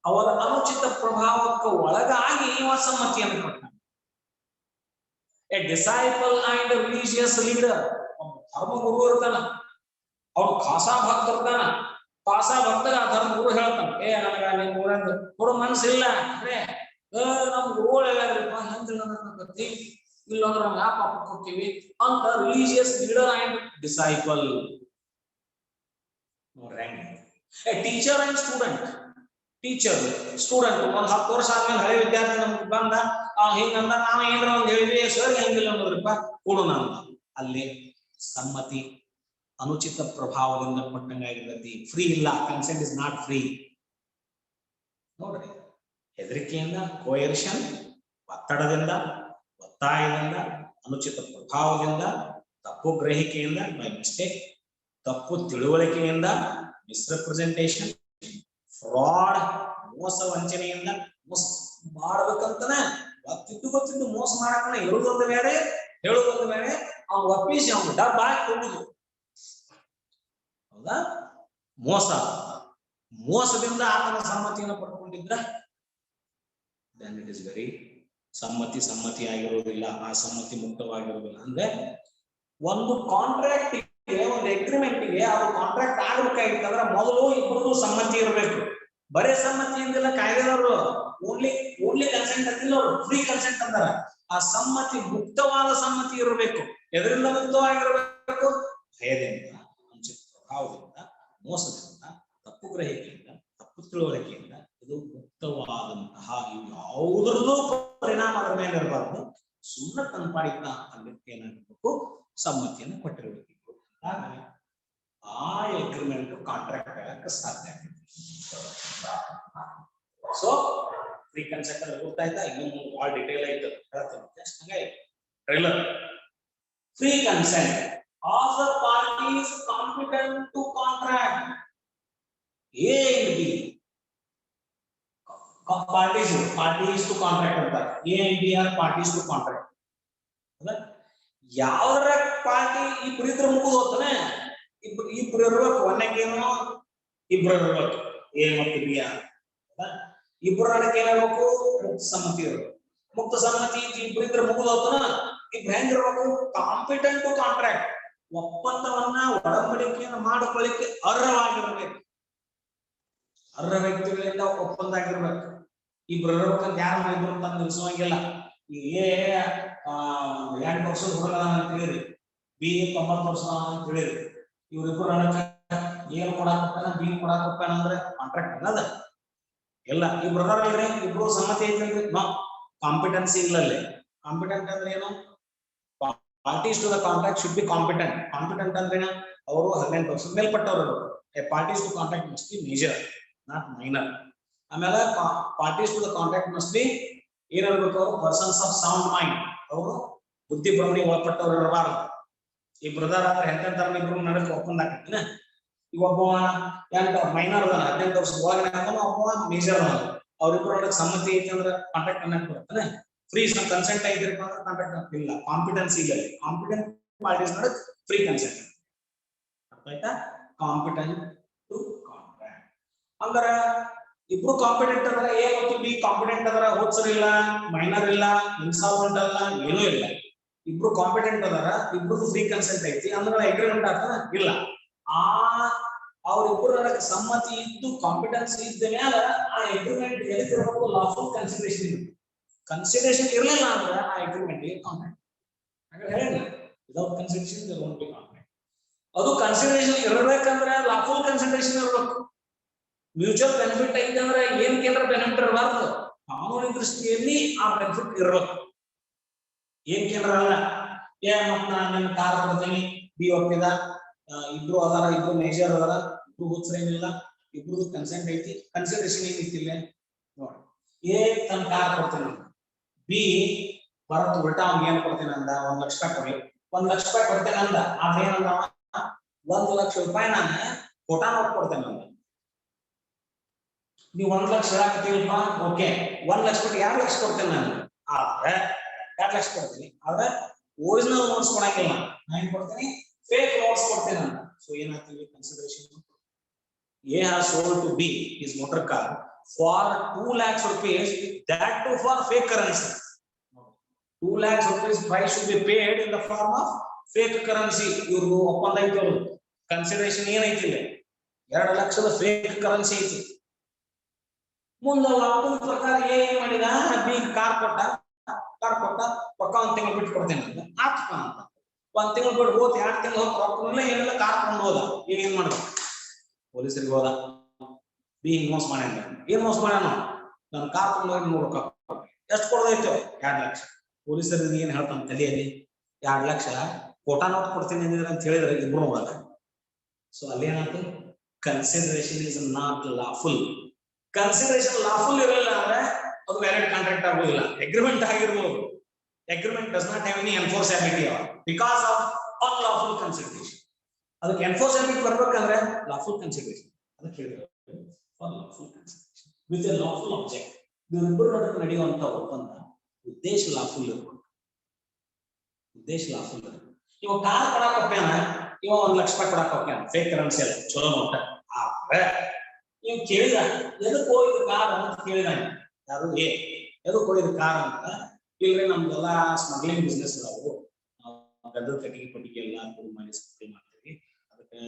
ಅವರ ಅನುಚಿತ ಪ್ರಭಾವಕ್ಕೆ ಒಳಗಾಗಿ ಇವ ಸಮ್ಮತಿಯನ್ನು ಕೊಡ್ತಾನೆ. A disciple and religious leader, ಧರ್ಮ ಗುರು ಇರ್ತಾನ, ಅವ್ರು ಖಾಸಾ ಭಕ್ತ ಇರ್ತಾನ. ಖಾಸಾ ಭಕ್ತ ಧರ್ಮ ಗುರು ಹೇಳ್ತಾನ, ನನಗ ನಿಮ್ ಊರಂದ ಕೊಡೋ ಮನಸ್ಸಿಲ್ಲ ಅಂದ್ರೆ ನಮ್ ಗುರುಗಳು ಹೇಳ್ಯಾರಪ್ಪ ಹೆಂಗ್ ಇಲ್ಲಂದ್ರ ನಾವು ಯಾವ ಪಾಪಕ್ಕೆ ಹೋಗ್ತೀವಿ ಅಂತ ರಿಲಿಜಿಯಸ್ ಲೀಡರ್ ಅಂಡ್ ಡಿಸೈಪಲ್. ನೋಡ್ರಿ, teacher and student. Teacher student ಒಂದ್ 10 ವರ್ಷ ಆದ್ಮೇಲೆ ಹಳೆ ವಿದ್ಯಾರ್ಥಿ ನಮ್ಗೆ ಬಂದ ಹಿಂಗಂದ, ನಾವ್ ಏನಾರ ಒಂದ್ ಹೇಳಿದ್ವಿ, ಸರ್ ಹೆಂಗಿಲ್ಲ ಅನ್ನೋದ್ರಪ್ಪ ಕೊಡೋಣ ಅಂತ. ಅಲ್ಲಿ ಸಮ್ಮತಿ ಅನುಚಿತ ಪ್ರಭಾವದಿಂದ ಕೊಟ್ಟಂಗಾಗಿರ್ತೈತಿ, ಫ್ರೀ ಇಲ್ಲ. Consent is not free. ನೋಡ್ರಿ, ಹೆದರಿಕೆಯಿಂದ, ಕೋಯರ್ಷನ್, ಒತ್ತಡದಿಂದ, ಒತ್ತಾಯದಿಂದ, ಅನುಚಿತ ಪ್ರಭಾವದಿಂದ, ತಪ್ಪು ಗ್ರಹಿಕೆಯಿಂದ, ಬೈ ಮಿಸ್ಟೇಕ್, ತಪ್ಪು ತಿಳುವಳಿಕೆಯಿಂದ, ಮಿಸ್ರೆಪ್ರೆಸೆಂಟೇಷನ್, ಫ್ರಾಡ್, ಮೋಸ ವಂಚನೆಯಿಂದ. ಮೋಸ ಮಾಡ್ಬೇಕಂತಾನೆ ಗೊತ್ತಿದ್ದು ಮೋಸ ಮಾಡಕ್ಕನ ಹೇಳುದೊಂದು ಬೇರೆ, ಹೇಳುದೊಂದು ಬೇರೆ. ಅವ್ನು ಒಪ್ಪಿಸಿ ಅವ್ನು ಡಬ್ಬ ಹಾಕಿ ಹೋಗುದು, ಹೌದಾ? ಮೋಸದಿಂದ ಆತನ ಸಮ್ಮತಿಯನ್ನು ಪಡ್ಕೊಂಡಿದ್ರ ದೆನ್ ಇಟ್ ಇಸ್ ವೆರಿ ಸಮ್ಮತಿ ಆಗಿರೋದಿಲ್ಲ, ಆ ಸಮ್ಮತಿ ಮುಕ್ತವಾಗಿರೋದಿಲ್ಲ. ಅಂದ್ರೆ ಒಂದು ಕಾಂಟ್ರಾಕ್ಟ್ ಗೆ, ಒಂದು ಅಗ್ರಿಮೆಂಟ್ ಗೆ, ಅದು ಕಾಂಟ್ರಾಕ್ಟ್ ಆಗ್ಬೇಕಾಗಿತ್ತಂದ್ರೆ ಮೊದಲು ಇಬ್ಬರದು ಸಮ್ಮತಿ ಇರಬೇಕು. ಬರೇ ಸಮ್ಮತಿ ಅಂದಿಲ್ಲ ಕಾಯ್ದೆದವರು, ಓನ್ಲಿ ಕನ್ಸೆಂಟ್ ಅಂದಿಲ್ಲ ಅವರು, ಫ್ರೀ ಕನ್ಸೆಂಟ್ ಅಂದಾರ. ಆ ಸಮ್ಮತಿ ಮುಕ್ತವಾದ ಸಮ್ಮತಿ ಇರಬೇಕು. ಎದರಿಂದ ಮುಕ್ತವಾಗಿರಬೇಕು? ಭಯದಿಂದ, ಅನುಚಿತ ಪ್ರಭಾವದಿಂದ, ಮೋಸದಿಂದ, ತಪ್ಪು ಗ್ರಹಿಕೆಯಿಂದ, ತಪ್ಪು ತಿಳುವಳಿಕೆಯಿಂದ. ಇದು ಮುಕ್ತವಾದಂತಹ ಇವು ಯಾವುದ್ರಲ್ಲೂ ಪರಿಣಾಮ ಅದರ ಮೇಲೆ ಇರಬಾರ್ದು. ಸುಮ್ಮನೆ ತನ್ಪಾಡಿತ ಅಲ್ಲಿ ಏನಾಗಬೇಕು? ಸಮ್ಮತಿಯನ್ನು ಕೊಟ್ಟಿರಬೇಕು. ಆ ಅಗ್ರಿಮೆಂಟ್ ಕಾಂಟ್ರಾಕ್ಟ್ ಆಗಕ್ಕೆ ಸಾಧ್ಯ ಆಗುತ್ತೆ. ಸೊ ಫ್ರೀ ಕನ್ಸೆಂಟ್ ಅಲ್ಲಿ ಗೊತ್ತಾಯ್ತಾ? ಇನ್ನೊಂದು ಭಾಳ ಡಿಟೇಲ್ ಆಯ್ತು ಹೇಳ್ತೇನೆ. Trailer free consent of the parties competent to contract. A and B parties to contract ಅಂತ. A and B are parties to contract. ಯಾವ್ದ್ರ ಪಾರ್ಟಿ ಇಬ್ಬರಿದ್ರೆ ಮುಗಿದು ಹೋಗ್ತಾನೆ. ಇಬ್ರು ಇರ್ಬೇಕು, ಒಂದಕ್ಕೇನೋ ಇಬ್ರು ಇರ್ಬೇಕು, ಎ ಮತ್ತು ಬಿ ಆರ್. ಇಬ್ಬರ ನಡಕ್ಕೆ ಏನಾಗಬೇಕು? ಸಮ್ಮತಿ ಇರಬೇಕು. ಮುಕ್ತ ಸಮ್ಮತಿ ಇಬ್ಬರಿದ್ರೆ ಮುಗಿದೋತನ ಇಬ್ರು ಹೆಂಗಿರ್ಬೇಕು ಕಾಂಪಿಟೆಂಟ್ ಟು ಕಾಂಟ್ರಾಕ್ಟ್ ಒಪ್ಪಂದವನ್ನ ಒಡಂಬಡಿಕೆಯನ್ನು ಮಾಡಿಕೊಳ್ಳಿಕ್ಕೆ ಅರ್ಹವಾಗಿರ್ಬೇಕು ಅರ್ಹ ವ್ಯಕ್ತಿಗಳಿಂದ ಒಪ್ಪಂದ ಆಗಿರ್ಬೇಕು ಇಬ್ರು ಇರ್ಬೇಕಂತ ಯಾರು ಇಬ್ರು ಅಂತ ನಿಲ್ಸೋಂಗಿಲ್ಲ ಎರಡು ವರ್ಷದ ಹುಡುಗ ಅಂತ ಹೇಳಿರಿ ಬಿ 90 ವರ್ಷ ಅಂತ ಹೇಳಿರಿ ಇವ್ರಿಬ್ರು ನಡಕ ಏನ್ ಕೊಡಾಕ್ ಹೋಗ್ತಾನ ಬಿ ಕೊಡಾಕ್ ಹೋಗ್ತಾನ ಅಂದ್ರೆ ಕಾಂಟ್ರಾಕ್ಟ್ ಅನ್ನದ ಇಲ್ಲ ಈ ಬ್ರದರ್ ಇಲ್ರಿ ಇಬ್ರು ಸಮ್ಮತಿ ಐತಲ್ರಿ ನೋ ಕಾಂಪಿಟೆನ್ಸಿ ಇಲ್ಲಲ್ಲಿ ಕಾಂಪಿಟೆಂಟ್ ಅಂದ್ರೆ ಏನು parties to the contract should be competent competent ಅಂದ್ರೆ ಅವರು 18 ವರ್ಷ ಮೇಲ್ಪಟ್ಟವರು parties to contract must be major not minor ಆಮೇಲೆ parties to the contract must be ಏನಿರ್ಬೇಕು ಅವರು ಪರ್ಸನ್ಸ್ ಆಫ್ ಸೌಂಡ್ ಮೈಂಡ್ ಅವರು ಬುದ್ಧಿ ಭ್ರಮಣೆಗೆ ಒಳಪಟ್ಟವ್ರು ಇರಬಾರದು ಈ ಬ್ರದರ್ ಆದ್ರೆ ಎಂತೆಂತರ ಇಬ್ರು ನಡಕ್ ಒಪ್ಪಂದ ಆಗ್ತೈತಿನ ಈಗ ಒಬ್ಬ ಮೈನರ್ ಅದಾನ 18 ವರ್ಷದ ಒಳಗಡೆ ಅದಾನ ಒಬ್ಬ ಮೇಜರ್ ಅದಾನ ಅವ್ರಿಬ್ರು ನಡಕ್ ಸಮ್ಮತಿ ಐತಿ ಅಂದ್ರೆ ಕಾಂಟ್ರಾಕ್ಟ್ ಅನ್ನಕ್ ಬರುತ್ತಾನೆ ಫ್ರೀ ಕನ್ಸೆಂಟ್ ಐತಿರಪ್ಪ ಅಂದ್ರೆ ಕಾಂಟ್ರಾಕ್ಟ್ ಇಲ್ಲ ಕಾಂಪಿಟೆನ್ಸಿ ಇಲ್ಲ ಕಾಂಪಿಟೆಂಟ್ ಪಾರ್ಟೀಸ್ ನಡಕ್ ಫ್ರೀ ಕನ್ಸೆಂಟ್ ಅರ್ಥ ಆಯ್ತಾ ಕಾಂಪಿಟೆಂಟ್ ಟು ಕಾಂಟ್ರಾಕ್ಟ್ ಅಂದ್ರೆ ಇಬ್ರು ಕಾಂಪಿಟೆಂಟ್ ಅದ್ರ ಎ ಮತ್ತು ಬಿ ಕಾಂಪಿಟೆಂಟ್ ಅದ್ರ ಹೋದ್ಸರ್ ಇಲ್ಲ ಮೈನರ್ ಇಲ್ಲ ಇನ್ಸಾಲ್ವೆಂಟ್ ಅಲ್ಲ ಏನೂ ಇಲ್ಲ ಇಬ್ರು ಕಾಂಪಿಟೆಂಟ್ ಅದಾರ ಇಬ್ರು ಫ್ರೀ ಕನ್ಸೆಂಟ್ ಐತಿ ಅಂದ್ರೆ ಅಗ್ರಿಮೆಂಟ್ ಆಗ್ತದ ಇಲ್ಲ ಆ ಅವ್ರಿಬ್ರು ನನಗೆ ಸಮ್ಮತಿ ಇದ್ದು ಕಾಂಪಿಟೆನ್ಸ್ ಇದ್ದ ಮೇಲೆ ಆ ಅಗ್ರಿಮೆಂಟ್ ಎದಕ್ಕಿರಬೇಕು ಲಾಫುಲ್ ಕನ್ಸಿಡರೇಷನ್ ಇರಲಿಲ್ಲ ಅಂದ್ರೆ ಆ ಅಗ್ರಿಮೆಂಟ್ ಕಾಂಟ್ರಾಕ್ಟ್ ಹಾಗೆ ಹೇಳಿ ವಿದೌಟ್ ಕನ್ಸಿಡರೇಷನ್ ಕಾಂಟ್ರಾಕ್ಟ್ ಅದು ಕನ್ಸಿಡರೇಷನ್ ಇರಬೇಕಂದ್ರೆ ಲಾಫುಲ್ ಕನ್ಸಿಡರೇಷನ್ ಇರಬೇಕು ಮ್ಯೂಚುವಲ್ ಬೆನಿಫಿಟ್ ಐತೆ ಅಂದ್ರೆ ಏನ್ ಕೇಂದ್ರ ಬೆನಿಫಿಟ್ ಇರಬಾರ್ದು ಕಾನೂನಿನ ದೃಷ್ಟಿಯಲ್ಲಿ ಆ ಬೆನಿಫಿಟ್ ಇರಬೇಕು ಏನ್ ಕೇಂದ್ರ ಅಲ್ಲ ಮತ್ ನಾನು ಕಾರ್ ಕೊಡ್ತೀನಿ ಬಿ ಒಪ್ಪಿದ ಇಬ್ರು ಅದಾರ ಇಬ್ರು ಮೇಜರ್ ಅದಾರ ಇಬ್ರು ಹುಚ್ಚರೇನಿಲ್ಲ ಇಬ್ರು ಕನ್ಸೆಂಟ್ ಐತಿ ಕನ್ಸಿಡರೇಷನ್ ಏನಿತ್ತಿಲ್ಲ ನೋಡಿ ಎ ತನ್ನ ಕಾರ್ ಕೊಡ್ತೀನಿ ಬಿ ಬರತ್ ಉಲ್ಟಾ ಅವ್ನಿಗೆ ಏನ್ ಕೊಡ್ತೀನಿ ಅಂದ 1 ಲಕ್ಷ ರೂಪಾಯಿ ಕೊಡಿ 1 ಲಕ್ಷ ರೂಪಾಯಿ ಕೊಡ್ತೇನೆ ಅಂದ ಆದ್ರೆ ಏನಂದ 1 ಲಕ್ಷ ರೂಪಾಯಿ ನಾನು ಫೋಟೋ ನೋಟ್ ಕೊಡ್ತೇನೆ ಅಂದ ನೀವು 1 ಲಕ್ಷ ಹೇಳಕತ್ತೀರಪ್ಪ ಓಕೆ 1 ಲಕ್ಷ ಕೊಟ್ಟು 2 ಲಕ್ಷ ಕೊಡ್ತೇನೆ ನಾನು ಆದ್ರೆ 2 ಲಕ್ಷ ಕೊಡ್ತೀನಿ ಆದ್ರೆ ಒರಿಜಿನಲ್ ನೋಟ್ಸ್ ಕೊಡಂಗಿಲ್ಲ ನಾನು ಕೊಡ್ತೀನಿ ಫೇಕ್ ನೋಟ್ಸ್ ಕೊಡ್ತೇನೆ ಅಂತ ಸೊ ಏನಾಗ್ತೀವಿ consideration A has sold to B his motor car for 2 lakhs rupees that too for fake currency 2 lakhs rupees price should be paid in the form of fake currency ಇವ್ರು ಒಪ್ಪಂದ ಐತಿ ಅವರು consideration ಏನೈತಿ 2 ಲಕ್ಷದ fake currency ಐತಿ ಮುಂದೆ lockdown ಪ್ರಕಾರ ಏನ್ ಮಾಡಿದ ಬಿ ಕಾರ್ ಕೊಟ್ಟ ಪಕ್ಕ 1 ತಿಂಗಳು ಬಿಟ್ಟು ಕೊಡ್ತೇನೆ ಅಂತ ಆತ್ಮ ಅಂತ 1 ತಿಂಗಳು ಬಿಟ್ಟು ಹೋದ್ 2 ತಿಂಗಳು ಹೋಗಿ ರೊಕ್ಕನೆಲ್ಲ ಏನೆಲ್ಲ ಕಾರ್ ತಗೊಂಡು ಹೋದ ಈಗ ಏನ್ ಮಾಡ್ಬೇಕು ಪೊಲೀಸರಿಗೆ ಹೋದ ಬಿ ಮೋಸ ಮಾಡ್ಯಾನ ಏನ್ ಮೋಸ ಮಾಡ್ಯಾನ ನಾನು ಕಾರ್ ತಗೊಂಡು ಹೋಗಿ 100 ರೊಕ್ಕ ಎಷ್ಟು ಕೊಡೋದೈತೆ 2 ಲಕ್ಷ ಪೊಲೀಸರಿಗೆ ಏನ್ ಹೇಳ್ತಾನ ತಲೆಯಲ್ಲಿ 2 ಲಕ್ಷ ಫೋಟೋ ನೋಟ್ ಕೊಡ್ತೀನಿ ಅಂತ ಹೇಳಿದ್ರೆ ಇಬ್ರು ಹೋಗಲ್ಲ ಸೊ ಅಲ್ಲಿ ಏನಾಯ್ತು consideration is not lawful consideration lawful ಇರಲಿಲ್ಲ ಅಂದ್ರೆ ಅದು ವ್ಯಾಲಿಡ್ ಕಾಂಟ್ರಾಕ್ಟ್ ಆಗೋದಿಲ್ಲ ಅಗ್ರಿಮೆಂಟ್ ಆಗಿರ್ಬೋದು agreement does not have any enforceability because of unlawful consideration ಅದಕ್ಕೆ ಎನ್ಫೋರ್ಸಬಿಲಿಟಿ ಬರ್ಬೇಕಂದ್ರೆ ಲಾಫುಲ್ ಕನ್ಸಿಡರೇಷನ್ ಅದಕ್ಕೆ ಹೇಳಿದ್ರು lawful consideration with a lawful object ಇವರಿಬ್ಬರು ನಡುವೆ ನಡೆಯುವಂತ ಒಪ್ಪಂದ ಉದ್ದೇಶ ಲಾಫುಲ್ ಇರಬೇಕು ಉದ್ದೇಶ ಲಾಫುಲ್ ಇರಬೇಕು ಇವ ಕಾರ್ ಕೊಡಾಕ ಹೋಗ್ಯಾನ ಇವ 1 ಲಕ್ಷ ರೂಪಾಯಿ ಕೊಡಾಕ ಹೋಗ್ಯಾನ ಫೇಕ್ ಕರೆನ್ಸಿ ಅಲ್ಲ ಚಲೋ ನೋಟ ಆದ್ರೆ ನೀವು ಕೇಳಿದ ಎದಕ್ಕೆ ಹೋಗಿದ ಕಾರ್ ಅಂತ ಕೇಳಿದ ಯಾರು ಎದಕ್ಕೆ ಹೋಗಿದ ಕಾರ್ ಅಂತ ಇಲ್ರಿ ನಮ್ದೆಲ್ಲ ಸ್ಮಗ್ಲಿಂಗ್ ಬಿಸ್ನೆಸ್ ಅದಾವು ಗದ್ದದ ಕಟ್ಟಿಗೆ ಪಟ್ಟಿಗೆ ಎಲ್ಲ ಮಾಡಿ ಸ್ಮಗ್ಲಿಂಗ್ ಮಾಡ್ತೀವಿ ಅದಕ್ಕೆ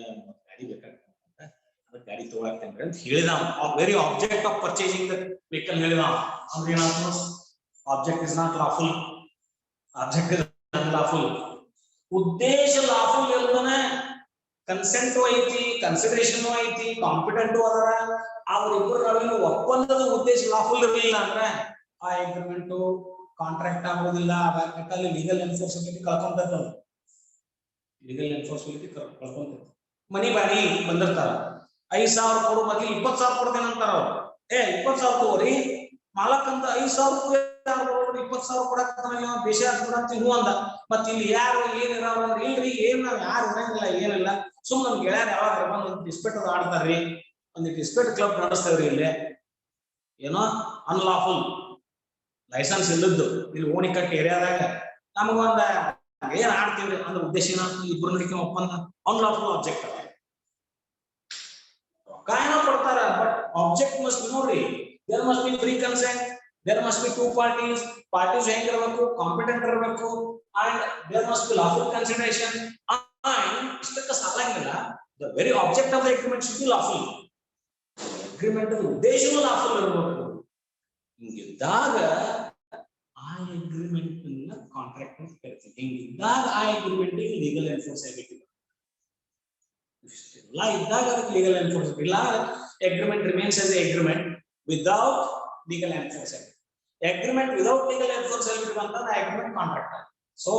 ಗಾಡಿ ಬೇಕಾಗ್ತದೆ ಅದಕ್ಕೆ ಗಾಡಿ ತಗೊಳಕ್ತೇನ್ರಿ ಅಂತ ಹೇಳಿದ very object of purchasing the vehicle ಹೇಳಿದ ಅಂದ್ರೆ ಏನಾಯ್ತು object is not lawful object is not lawful ಉದ್ದೇಶ ಲಾಫುಲ್ ಇಲ್ಲದನೆ ಕನ್ಸೆಂಟ್ ಐತಿ ಕನ್ಸಿಡರೇಷನ್ ಐತಿ ಕಾಂಪಿಟೆಂಟ್ ಅದರ ಅವರಿಬ್ಬರ ನಡುವಿನ ಒಪ್ಪಂದದ ಉದ್ದೇಶ ಲಾಫುಲ್ ಇರಲಿಲ್ಲ ಅಂದ್ರೆ ಆ ಅಗ್ರಿಮೆಂಟ್ ಕಾಂಟ್ರಾಕ್ಟ್ ಆಗೋದಿಲ್ಲ ಅಲ್ಲಿ ಲೀಗಲ್ ಎನ್ಫೋರ್ಸಬಿಲಿಟಿ ಕಳ್ಕೊಂತದ ಲೀಗಲ್ ಎನ್ಫೋರ್ಸಬಿಲಿಟಿ ಕಳ್ಕೊಂತದ ಮನಿ ಬಾಡಿ ಬಂದಿರ್ತಾರ 5,000 ಕೊಡು ಬದಲಿ 20,000 ಕೊಡ್ತೇನೆ ಅಂತಾರ ಅವ್ರು 20,000 ತಗೋರಿ ಮಾಲಕ್ ಅಂತ 5,000 20,000 ಕೊಡಕ್ತಾನ ದೇಶ ಅಂತ ಹೂ ಅಂದ ಮತ್ ಇಲ್ಲಿ ಯಾರು ಏನಿರಾವ ಇಲ್ರಿ ಏನ್ ನಾವ್ ಯಾರು ಇರಂಗಿಲ್ಲ ಏನಿಲ್ಲ ಸುಮ್ ನಮ್ ಗೆಳೆಯರ್ ಯಾವಾಗ ಬಂದ್ ಡಿಸ್ಪೆಟ್ ಅದು ಆಡ್ತಾರ್ರಿ ಒಂದು ಡಿಸ್ಪೆಟ್ ಕ್ಲಬ್ ನಡೆಸ್ತೇವ್ರಿ ಇಲ್ಲಿ ಏನೋ ಅನ್ಲಾಫುಲ್ ಲೈಸೆನ್ಸ್ ಇಲ್ಲದ್ದು ಇಲ್ಲಿ ಓಣಿ ಕಟ್ಟಿ ಏರಿಯಾದಾಗ ನಮಗ ಒಂದ ಏನ್ ಆಡ್ತೀವ್ರಿ ಅಂದ್ರೆ ಉದ್ದೇಶ ಇಬ್ರು ನಡಿಕೆ ಒಪ್ಪಂದ ಅನ್ಲಾಫುಲ್ ಆಬ್ಜೆಕ್ಟ್ ರೊಕ್ಕ ಏನೋ ಕೊಡ್ತಾರ ಬಟ್ ಆಬ್ಜೆಕ್ಟ್ ಮಸ್ಟ್ ನೋಡ್ರಿ there must be free consent there must be two parties. Parties ಹೆಂಗಿರಬೇಕು, ಕಾಂಪಿಟೆಂಟ್ ಇರಬೇಕು, and there must be lawful consideration. And ಇಷ್ಟಕ್ಕೆ ಸಾಲಂಗಿಲ್ಲ, the very object of the agreement should be lawful. Agreement ಉದ್ದೇಶವೂ lawful ಇರಬೇಕು. ಹಿಂಗಿದ್ದಾಗ ಆ agreement ನ contract ಅಂತ ಕರೀತೀವಿ. ಹಿಂಗಿದ್ದಾಗ ಆ agreement ಲೀಗಲ್ ಎನ್ಫೋರ್ಸಬಿಲಿಟಿ. ಇಷ್ಟೆಲ್ಲ ಇದ್ದಾಗ ಅದಕ್ಕೆ ಲೀಗಲ್ ಎನ್ಫೋರ್ಸಬಿಲಿಟಿ ಇಲ್ಲ. Agreement remains as an agreement without legal enforceability. Agreement without legal enforceability ಅಂತಂದ್ರೆ agreement contract. So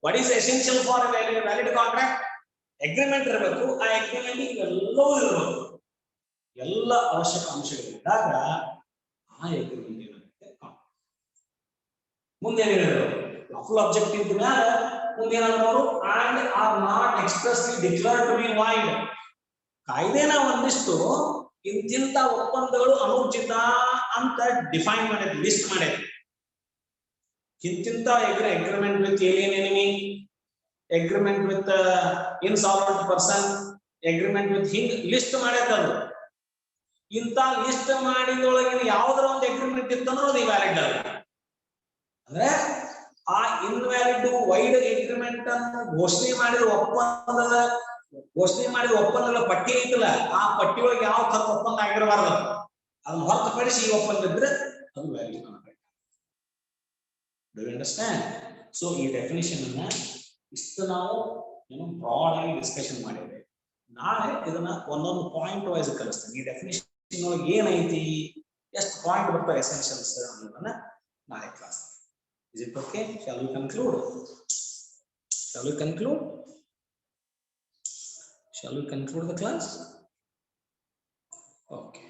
what is essential for a valid contract? Agreement ಇರಬೇಕು. ಆ agreement ಎಲ್ಲವೂ ಇರಬೇಕು. ಎಲ್ಲ ಅವಶ್ಯಕ ಅಂಶಗಳಿದ್ದಾಗ ಆ agreement ಏನಾಗುತ್ತೆ, ಮುಂದೆ ಏನಿರೋದು full objective ಮೇಲೆ ಮುಂದೆ ಏನಾದ್ರು and are not expressly declared to be void. ಕಾಯ್ದೆನ ಒಂದಿಷ್ಟು ಇಂತಿಂತ ಒಪ್ಪಂದಗಳು ಅನುಚಿತ ಅಂತ ಡಿಫೈನ್ ಮಾಡಿದ್, ಲಿಸ್ಟ್ ಮಾಡಿದ್. ಇಂತಿಂತ agreement with alien enemy, agreement with insolvent person, agreement with ಹಿಂಗ್ ಲಿಸ್ಟ್ ಮಾಡಿದ್ದದು. ಇಂತ ಲಿಸ್ಟ್ ಮಾಡಿದೊಳಗಿನ ಯಾವ್ದಾರ ಒಂದು ಅಗ್ರಿಮೆಂಟ್ ಇತ್ತಂದ್ರೆ ಅದು ಇವ್ಯಾಲಿಡ್ ಅಲ್ಲ. ಅಂದ್ರೆ ಆ ಇನ್ವ್ಯಾಲಿಡ್ ವೈಡ್ ಅಗ್ರಿಮೆಂಟ್ ಅನ್ನು ಘೋಷಣೆ ಮಾಡಿದ ಒಪ್ಪಂದಗಳ ಪಟ್ಟಿ ಐತಲ್ಲ, ಆ ಪಟ್ಟಿ ಒಳಗೆ ಯಾವ ತರ ಒಪ್ಪಂದ ಆಗಿರಬಾರ್ದು, ಅದನ್ನ ಹೊರತುಪಡಿಸಿ ಈ ಒಪ್ಪಂದ ಇದ್ರೆ ಅದು ವ್ಯಾಲ್ಯೂ ಕಾಣಬೇಕು. Do you understand? ಸೊ ಈ ಡೆಫಿನಿಷನ್ ಅನ್ನ ಇಷ್ಟು ನಾವು ಬ್ರಾಡ್ ಆಗಿ ಡಿಸ್ಕಷನ್ ಮಾಡಿದ್ದೇವೆ. ನಾಳೆ ಇದನ್ನ ಒಂದೊಂದು ಪಾಯಿಂಟ್ ವೈಸ್ ಕಲಿಸ್ತೇನೆ. ಈ ಡೆಫಿನಿಷನ್ ಒಳಗೆ ಏನೈತಿ, ಎಷ್ಟು ಪಾಯಿಂಟ್ ಬರ್ತವೆ ಎಸೆನ್ಷಿಯಲ್ಸ್ ಅನ್ನೋದನ್ನ ನಾಳೆ class. Is it okay? Shall we conclude? Shall we conclude? Shall we conclude the class? Okay.